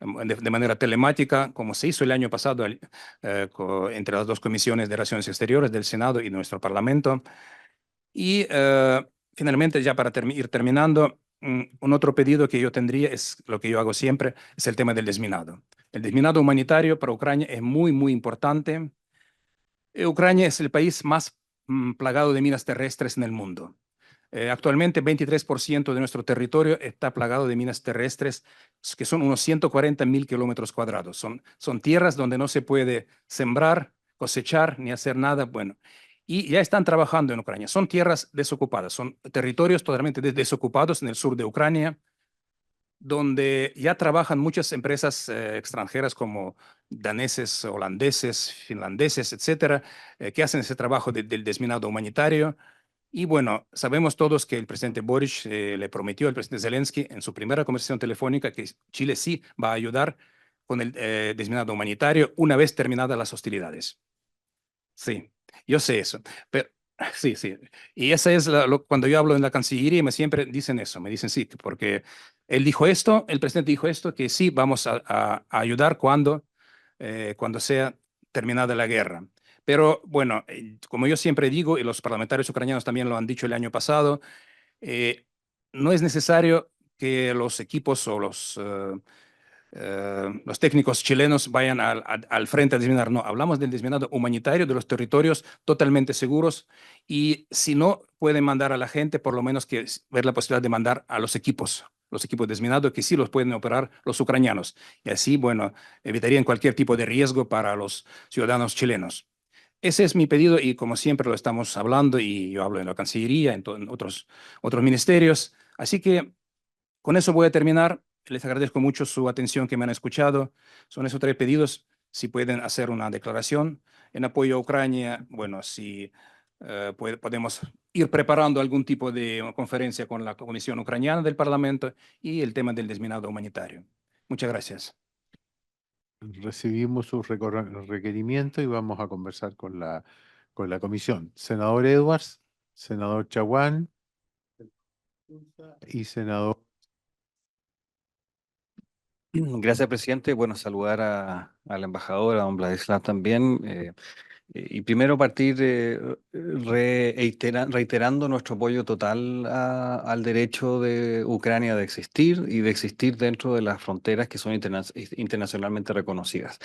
de manera telemática, como se hizo el año pasado entre las dos comisiones de Relaciones Exteriores del Senado y nuestro Parlamento. Y finalmente, ya para ir terminando, un otro pedido que yo tendría es lo que yo hago siempre, es el tema del desminado. El desminado humanitario para Ucrania es muy, muy importante. Ucrania es el país más plagado de minas terrestres en el mundo. Actualmente, 23% de nuestro territorio está plagado de minas terrestres, que son unos 140.000 kilómetros cuadrados. Son tierras donde no se puede sembrar, cosechar, ni hacer nada bueno. Y ya están trabajando en Ucrania. Son tierras desocupadas, son territorios totalmente desocupados en el sur de Ucrania, donde ya trabajan muchas empresas extranjeras como daneses, holandeses, finlandeses, etcétera, que hacen ese trabajo del desminado humanitario. Y bueno, sabemos todos que el presidente Boric le prometió al presidente Zelensky en su primera conversación telefónica que Chile sí va a ayudar con el desminado humanitario una vez terminadas las hostilidades. Sí, yo sé eso, pero sí, sí. Y esa es cuando yo hablo en la Cancillería me siempre dicen eso, me dicen sí, porque él dijo esto, el presidente dijo esto, que sí, vamos a ayudar cuando sea terminada la guerra. Pero bueno, como yo siempre digo, y los parlamentarios ucranianos también lo han dicho el año pasado, no es necesario que los equipos o los técnicos chilenos vayan al frente a desminar. No, hablamos del desminado humanitario de los territorios totalmente seguros, y si no pueden mandar a la gente, por lo menos que ver la posibilidad de mandar a los equipos desminados que sí los pueden operar los ucranianos. Y así, bueno, evitarían cualquier tipo de riesgo para los ciudadanos chilenos. Ese es mi pedido y como siempre lo estamos hablando y yo hablo en la Cancillería, en otros ministerios. Así que con eso voy a terminar. Les agradezco mucho su atención que me han escuchado. Son esos 3 pedidos. Si pueden hacer una declaración en apoyo a Ucrania, bueno, si podemos ir preparando algún tipo de conferencia con la Comisión Ucraniana del Parlamento y el tema del desminado humanitario. Muchas gracias. Recibimos su requerimiento y vamos a conversar con la comisión. Senador Edwards, senador Chaguán y senador. Gracias, presidente. Bueno, saludar al embajador, a don Vladislav también. Y primero partir reiterando nuestro apoyo total al derecho de Ucrania de existir y de existir dentro de las fronteras que son internacionalmente reconocidas.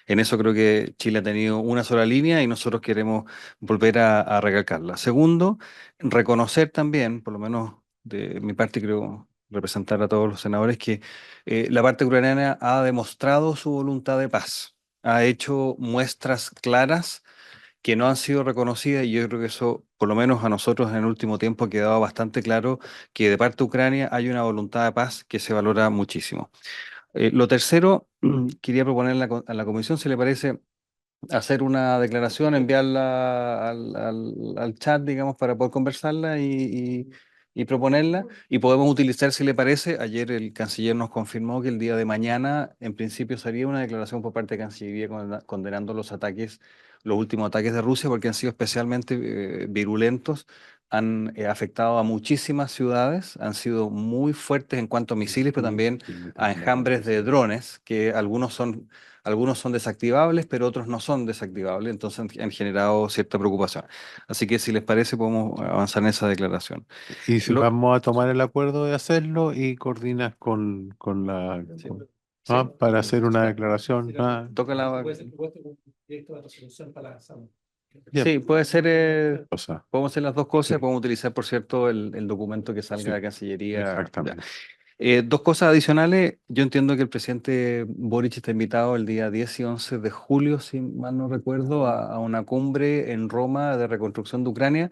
En eso creo que Chile ha tenido una sola línea y nosotros queremos volver a recalcarla. Segundo, reconocer también, por lo menos de mi parte creo representar a todos los senadores, que la parte ucraniana ha demostrado su voluntad de paz, ha hecho muestras claras que no han sido reconocidas, y yo creo que eso, por lo menos a nosotros en el último tiempo, ha quedado bastante claro que de parte de Ucrania hay una voluntad de paz que se valora muchísimo. Lo tercero, quería proponerle a la comisión, si le parece, hacer una declaración, enviarla al chat, digamos, para poder conversarla y proponerla. Y podemos utilizar, si le parece, ayer el canciller nos confirmó que el día de mañana, en principio, sería una declaración por parte de Cancillería condenando los últimos ataques de Rusia, porque han sido especialmente virulentos han afectado a muchísimas ciudades, han sido muy fuertes en cuanto a misiles, pero también a enjambres de drones, que algunos son desactivables, pero otros no son desactivables, entonces han generado cierta preocupación. Así que si les parece, podemos avanzar en esa declaración. Y si Lo- vamos a tomar el acuerdo de hacerlo y coordinas con la... Sí. para hacer una declaración. Toca la... Ya. Sí, puede ser, O sea, podemos hacer las dos cosas, sí. podemos utilizar, por cierto, el documento que salga Sí, de Cancillería. Ya. exactamente. Dos cosas adicionales. Yo entiendo que el presidente Boric está invitado el día 10 y 11 de julio, si mal no recuerdo, a una cumbre en Roma de reconstrucción de Ucrania.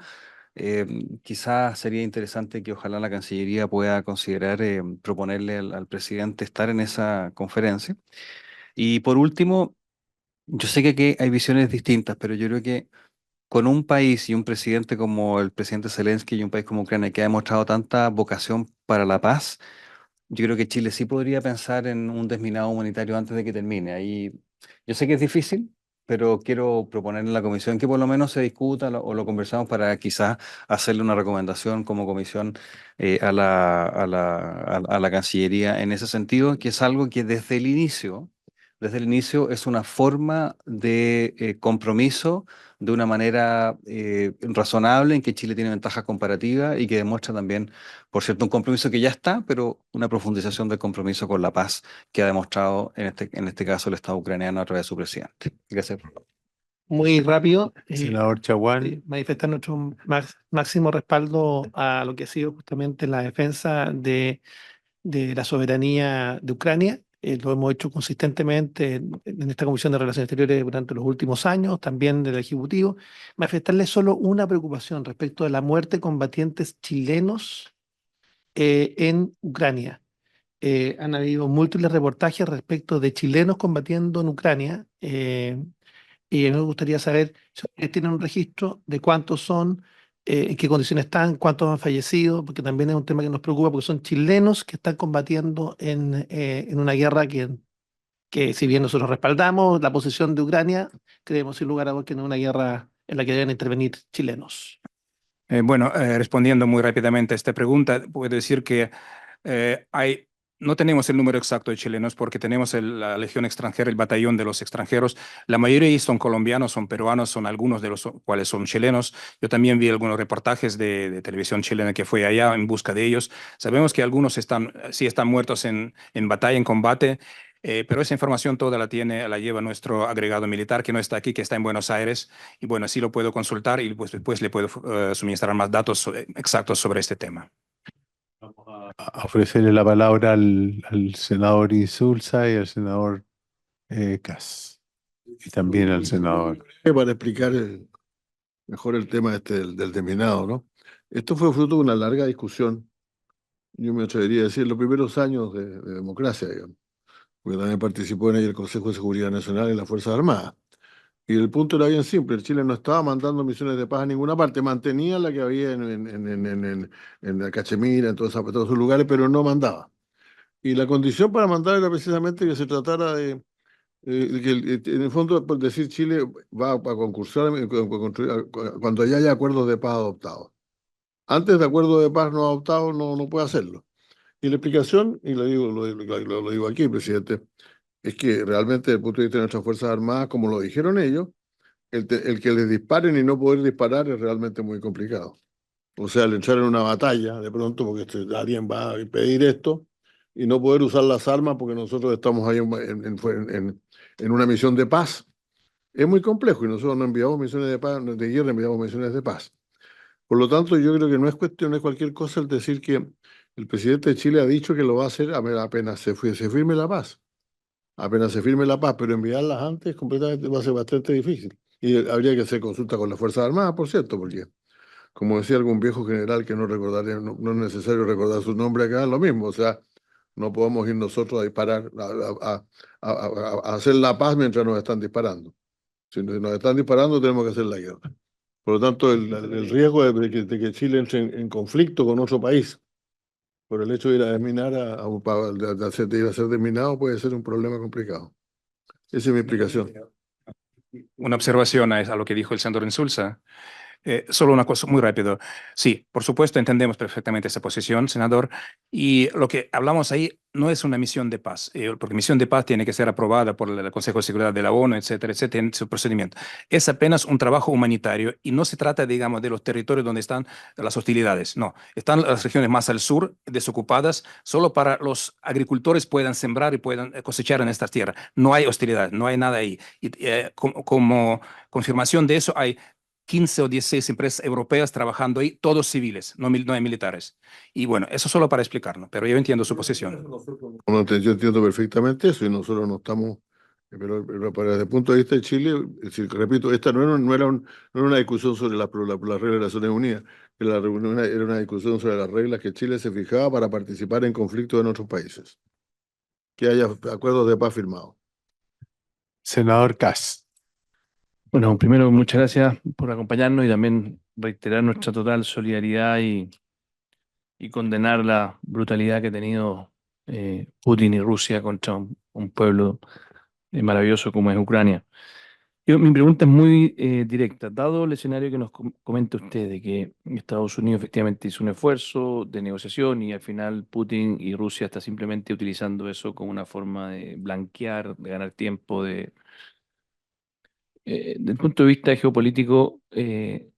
Quizás sería interesante que ojalá la Cancillería pueda considerar proponerle al presidente estar en esa conferencia. Y por último, yo sé que aquí hay visiones distintas, pero yo creo que con un país y un presidente como el presidente Zelensky y un país como Ucrania que ha demostrado tanta vocación para la paz, yo creo que Chile sí podría pensar en un desminado humanitario antes de que termine. Ahí, yo sé que es difícil, pero quiero proponer en la comisión que por lo menos se discuta o lo conversamos para quizás hacerle una recomendación como comisión a la Cancillería en ese sentido, que es algo que desde el inicio es una forma de compromiso de una manera razonable en que Chile tiene ventajas comparativas y que demuestra también, por cierto, un compromiso que ya está, pero una profundización del compromiso con la paz que ha demostrado en este caso el Estado ucraniano a través de su presidente. Gracias. Muy rápido, Senador Chaguán, manifestar nuestro máximo respaldo a lo que ha sido justamente la defensa de la soberanía de Ucrania. Lo hemos hecho consistentemente en esta Comisión de Relaciones Exteriores durante los últimos años, también del Ejecutivo. Manifestarle solo una preocupación respecto de la muerte de combatientes chilenos en Ucrania. Han habido múltiples reportajes respecto de chilenos combatiendo en Ucrania. Y a mí me gustaría saber si ustedes tienen un registro de cuántos son, en qué condiciones están, cuántos han fallecido, porque también es un tema que nos preocupa, porque son chilenos que están combatiendo en una guerra que si bien nosotros respaldamos la posición de Ucrania, creemos sin lugar a dudas que no es una guerra en la que deben intervenir chilenos. Respondiendo muy rápidamente a esta pregunta, puedo decir que no tenemos el número exacto de chilenos porque tenemos la Legión extranjera, el batallón de los extranjeros. La mayoría son colombianos, son peruanos, son algunos de los cuales son chilenos. Yo también vi algunos reportajes de televisión chilena que fue allá en busca de ellos. Sabemos que algunos sí están muertos en batalla, en combate. Pero esa información toda la lleva nuestro agregado militar que no está aquí, que está en Buenos Aires. Y bueno, así lo puedo consultar y pues después le puedo suministrar más datos exactos sobre este tema. a ofrecerle la palabra al senador Insulza y al senador Kass. Y también al senador. Para explicar mejor el tema del terminado, ¿no? Esto fue fruto de una larga discusión, yo me atrevería a decir, los primeros años de democracia, digamos, porque también participó en ella el Consejo de Seguridad Nacional y las Fuerzas Armadas. Y el punto era bien simple, Chile no estaba mandando misiones de paz a ninguna parte, mantenía la que había en Cachemira, en todos esos lugares, pero no mandaba. Y la condición para mandar era precisamente que se tratara de en el fondo, por decir, Chile va a concursar cuando ya haya acuerdos de paz adoptados. Antes de acuerdos de paz no adoptados no puede hacerlo. Y la explicación, y lo digo aquí, presidente, es que realmente desde el punto de vista de nuestras Fuerzas Armadas, como lo dijeron ellos, el que les disparen y no poder disparar es realmente muy complicado. O sea, al entrar en una batalla, de pronto, porque alguien va a impedir esto, y no poder usar las armas porque nosotros estamos ahí en una misión de paz, es muy complejo y nosotros no enviamos misiones de paz, de guerra, enviamos misiones de paz. Por lo tanto, yo creo que no es cuestión de cualquier cosa el decir que el presidente de Chile ha dicho que lo va a hacer apenas se firme la paz. Apenas se firme la paz, pero enviarlas antes completamente va a ser bastante difícil. Y habría que hacer consulta con las Fuerzas Armadas, por cierto, porque, como decía algún viejo general que no recordaría, no es necesario recordar su nombre acá, es lo mismo. O sea, no podemos ir nosotros a disparar, a hacer la paz mientras nos están disparando. Si nos están disparando, tenemos que hacer la guerra. Por lo tanto, el riesgo de que Chile entre en conflicto con otro país por el hecho de ir a desminar, de ir a ser desminado, puede ser un problema complicado. Esa es mi explicación. Una observación a lo que dijo el senador Insulza. Solo una cosa muy rápido. Sí, por supuesto, entendemos perfectamente esa posición, senador. Y lo que hablamos ahí no es una misión de paz, porque misión de paz tiene que ser aprobada por el Consejo de Seguridad de la ONU, etcétera, etcétera, en su procedimiento. Es apenas un trabajo humanitario y no se trata, digamos, de los territorios donde están las hostilidades. No, están las regiones más al sur, desocupadas, solo para los agricultores puedan sembrar y puedan cosechar en estas tierras. No hay hostilidad, no hay nada ahí. Y como confirmación de eso, hay 15 o 16 empresas europeas trabajando ahí, todos civiles, no hay militares. Y bueno, eso solo para explicarlo, pero yo entiendo su posición. No, yo entiendo perfectamente eso y nosotros no estamos, pero desde el punto de vista de Chile, es decir, repito, esta no era una discusión sobre las reglas de Naciones Unidas, era una discusión sobre las reglas que Chile se fijaba para participar en conflictos en otros países, que haya acuerdos de paz firmados. Senador Kass. Bueno, primero, muchas gracias por acompañarnos y también reiterar nuestra total solidaridad y condenar la brutalidad que ha tenido Putin y Rusia contra un pueblo maravilloso como es Ucrania. Mi pregunta es muy directa. Dado el escenario que nos comenta usted de que Estados Unidos efectivamente hizo un esfuerzo de negociación y al final Putin y Rusia está simplemente utilizando eso como una forma de blanquear, de ganar tiempo, desde el punto de vista geopolítico, ¿qué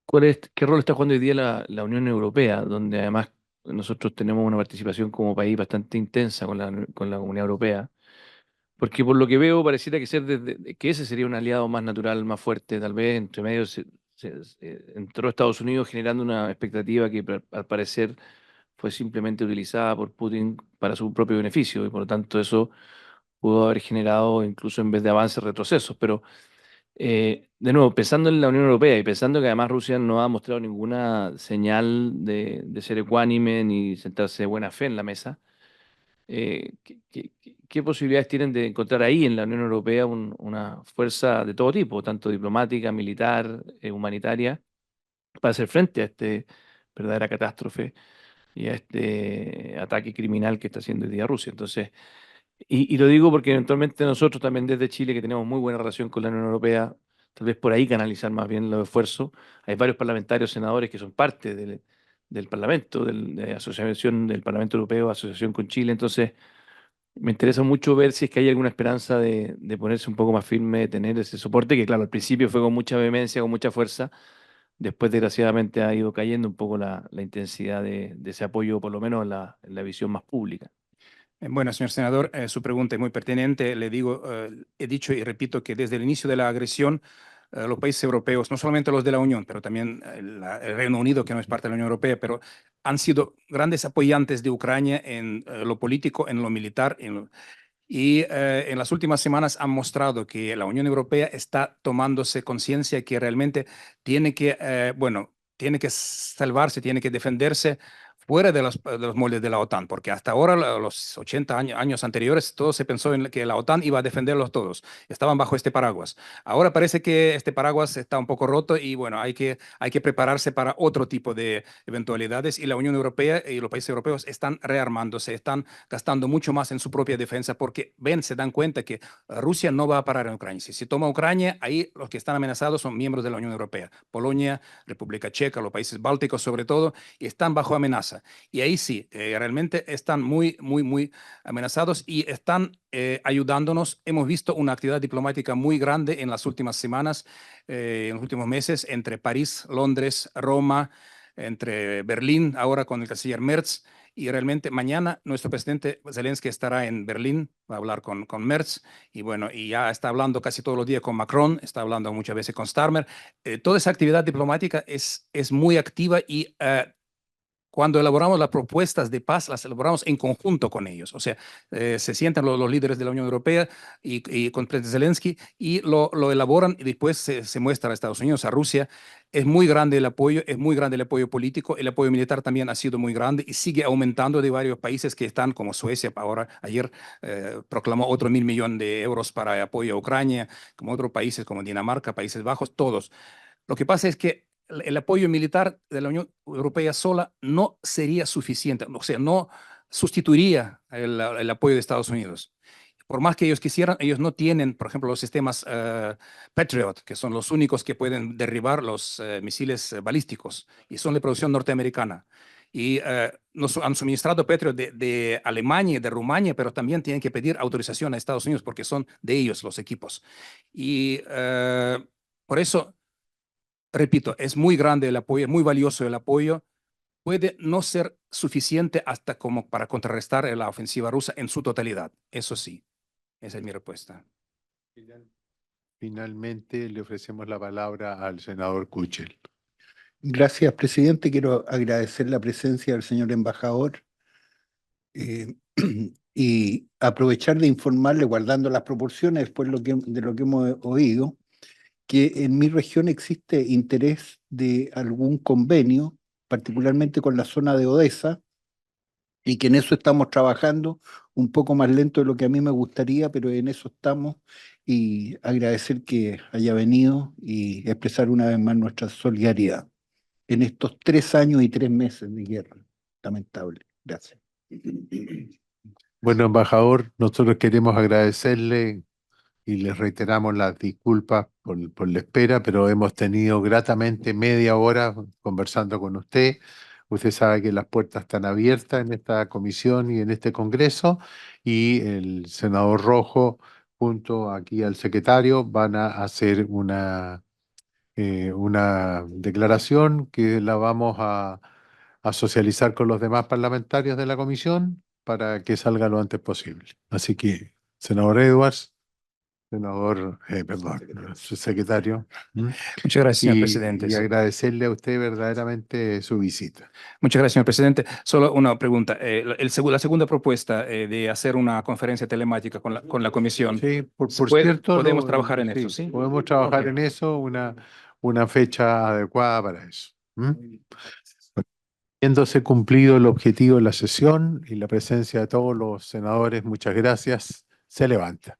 rol está jugando hoy día la Unión Europea, donde además nosotros tenemos una participación como país bastante intensa con la Comunidad Europea? Porque por lo que veo pareciera que ese sería un aliado más natural, más fuerte, tal vez entre medio entró Estados Unidos generando una expectativa que al parecer fue simplemente utilizada por Putin para su propio beneficio y por lo tanto eso pudo haber generado incluso en vez de avances retrocesos. Pero de nuevo, pensando en la Unión Europea y pensando que además Rusia no ha mostrado ninguna señal de ser ecuánime ni sentarse de buena fe en la mesa, ¿qué posibilidades tienen de encontrar ahí en la Unión Europea una fuerza de todo tipo, tanto diplomática, militar, humanitaria, para hacer frente a esta verdadera catástrofe y a este ataque criminal que está haciendo hoy día Rusia? Entonces, y lo digo porque eventualmente nosotros también desde Chile, que tenemos muy buena relación con la Unión Europea, tal vez por ahí canalizar más bien los esfuerzos. Hay varios parlamentarios, senadores que son parte del Parlamento, de la Asociación del Parlamento Europeo, asociación con Chile. Entonces, me interesa mucho ver si es que hay alguna esperanza de ponerse un poco más firme, de tener ese soporte, que claro, al principio fue con mucha vehemencia, con mucha fuerza. Después, desgraciadamente, ha ido cayendo un poco la intensidad de ese apoyo, por lo menos en la visión más pública. Bueno, señor senador, su pregunta es muy pertinente. Le digo, he dicho y repito que desde el inicio de la agresión, los países europeos, no solamente los de la Unión, pero también el Reino Unido, que no es parte de la Unión Europea, pero han sido grandes apoyantes de Ucrania en lo político, en lo militar, y en las últimas semanas han mostrado que la Unión Europea está tomándose conciencia que realmente tiene que, bueno, tiene que salvarse, tiene que defenderse fuera de los moldes de la OTAN, porque hasta ahora, los 80 años anteriores, todo se pensó en que la OTAN iba a defenderlos todos, estaban bajo este paraguas. Ahora parece que este paraguas está un poco roto y bueno, hay que prepararse para otro tipo de eventualidades y la Unión Europea y los países europeos están rearmándose, están gastando mucho más en su propia defensa porque se dan cuenta que Rusia no va a parar en Ucrania. Si se toma Ucrania, ahí los que están amenazados son miembros de la Unión Europea, Polonia, República Checa, los países bálticos sobre todo, y están bajo amenaza. Y ahí sí, realmente están muy, muy, muy amenazados y están ayudándonos. Hemos visto una actividad diplomática muy grande en las últimas semanas, en los últimos meses, entre París, Londres, Roma, entre Berlín, ahora con el canciller Merz. Y realmente mañana nuestro presidente Zelensky estará en Berlín, va a hablar con Merz, y bueno, y ya está hablando casi todos los días con Macron, está hablando muchas veces con Starmer. Toda esa actividad diplomática es muy activa y cuando elaboramos las propuestas de paz, las elaboramos en conjunto con ellos. O sea, se sientan los líderes de la Unión Europea y con el presidente Zelensky y lo elaboran y después se muestra a Estados Unidos, a Rusia. Es muy grande el apoyo, es muy grande el apoyo político, el apoyo militar también ha sido muy grande y sigue aumentando de varios países que están, como Suecia, ayer proclamó otro 1.000 millones de euros para apoyo a Ucrania, como otros países como Dinamarca, Países Bajos, todos. Lo que pasa es que el apoyo militar de la Unión Europea sola no sería suficiente, o sea, no sustituiría el apoyo de Estados Unidos. por más que ellos quisieran, ellos no tienen, por ejemplo, los sistemas Patriot, que son los únicos que pueden derribar los misiles balísticos, y son de producción norteamericana. Y nos han suministrado Patriot de Alemania y de Rumania, pero también tienen que pedir autorización a Estados Unidos porque son de ellos los equipos. Y por eso, repito, es muy grande el apoyo, muy valioso el apoyo. Puede no ser suficiente hasta como para contrarrestar la ofensiva rusa en su totalidad. Eso sí, esa es mi respuesta. Finalmente le ofrecemos la palabra al senador Kuchel. Gracias, presidente. Quiero agradecer la presencia del señor embajador y aprovechar de informarle, guardando las proporciones después de lo que hemos oído, que en mi región existe interés de algún convenio, particularmente con la zona de Odesa, y que en eso estamos trabajando un poco más lento de lo que a mí me gustaría, pero en eso estamos, y agradecer que haya venido y expresar una vez más nuestra solidaridad en estos 3 años y 3 meses de guerra lamentable. Gracias. Bueno, embajador, nosotros queremos agradecerle y les reiteramos las disculpas por la espera, pero hemos tenido gratamente media hora conversando con usted. Usted sabe que las puertas están abiertas en esta comisión y en este congreso, y el senador Rojo, junto aquí al secretario, van a hacer una declaración que la vamos a socializar con los demás parlamentarios de la comisión para que salga lo antes posible. Así que, senador Edwards, su secretario. Muchas gracias, señor presidente. Y agradecerle a usted verdaderamente su visita. Muchas gracias, señor presidente. Solo una pregunta. La segunda propuesta de hacer una conferencia telemática con la comisión. Sí, por ¿Puede- cierto. podemos trabajar en eso, sí? Podemos trabajar Ok. en eso, una fecha adecuada para eso. Habiéndose cumplido el objetivo de la sesión y la presencia de todos los senadores, muchas gracias. Se levanta.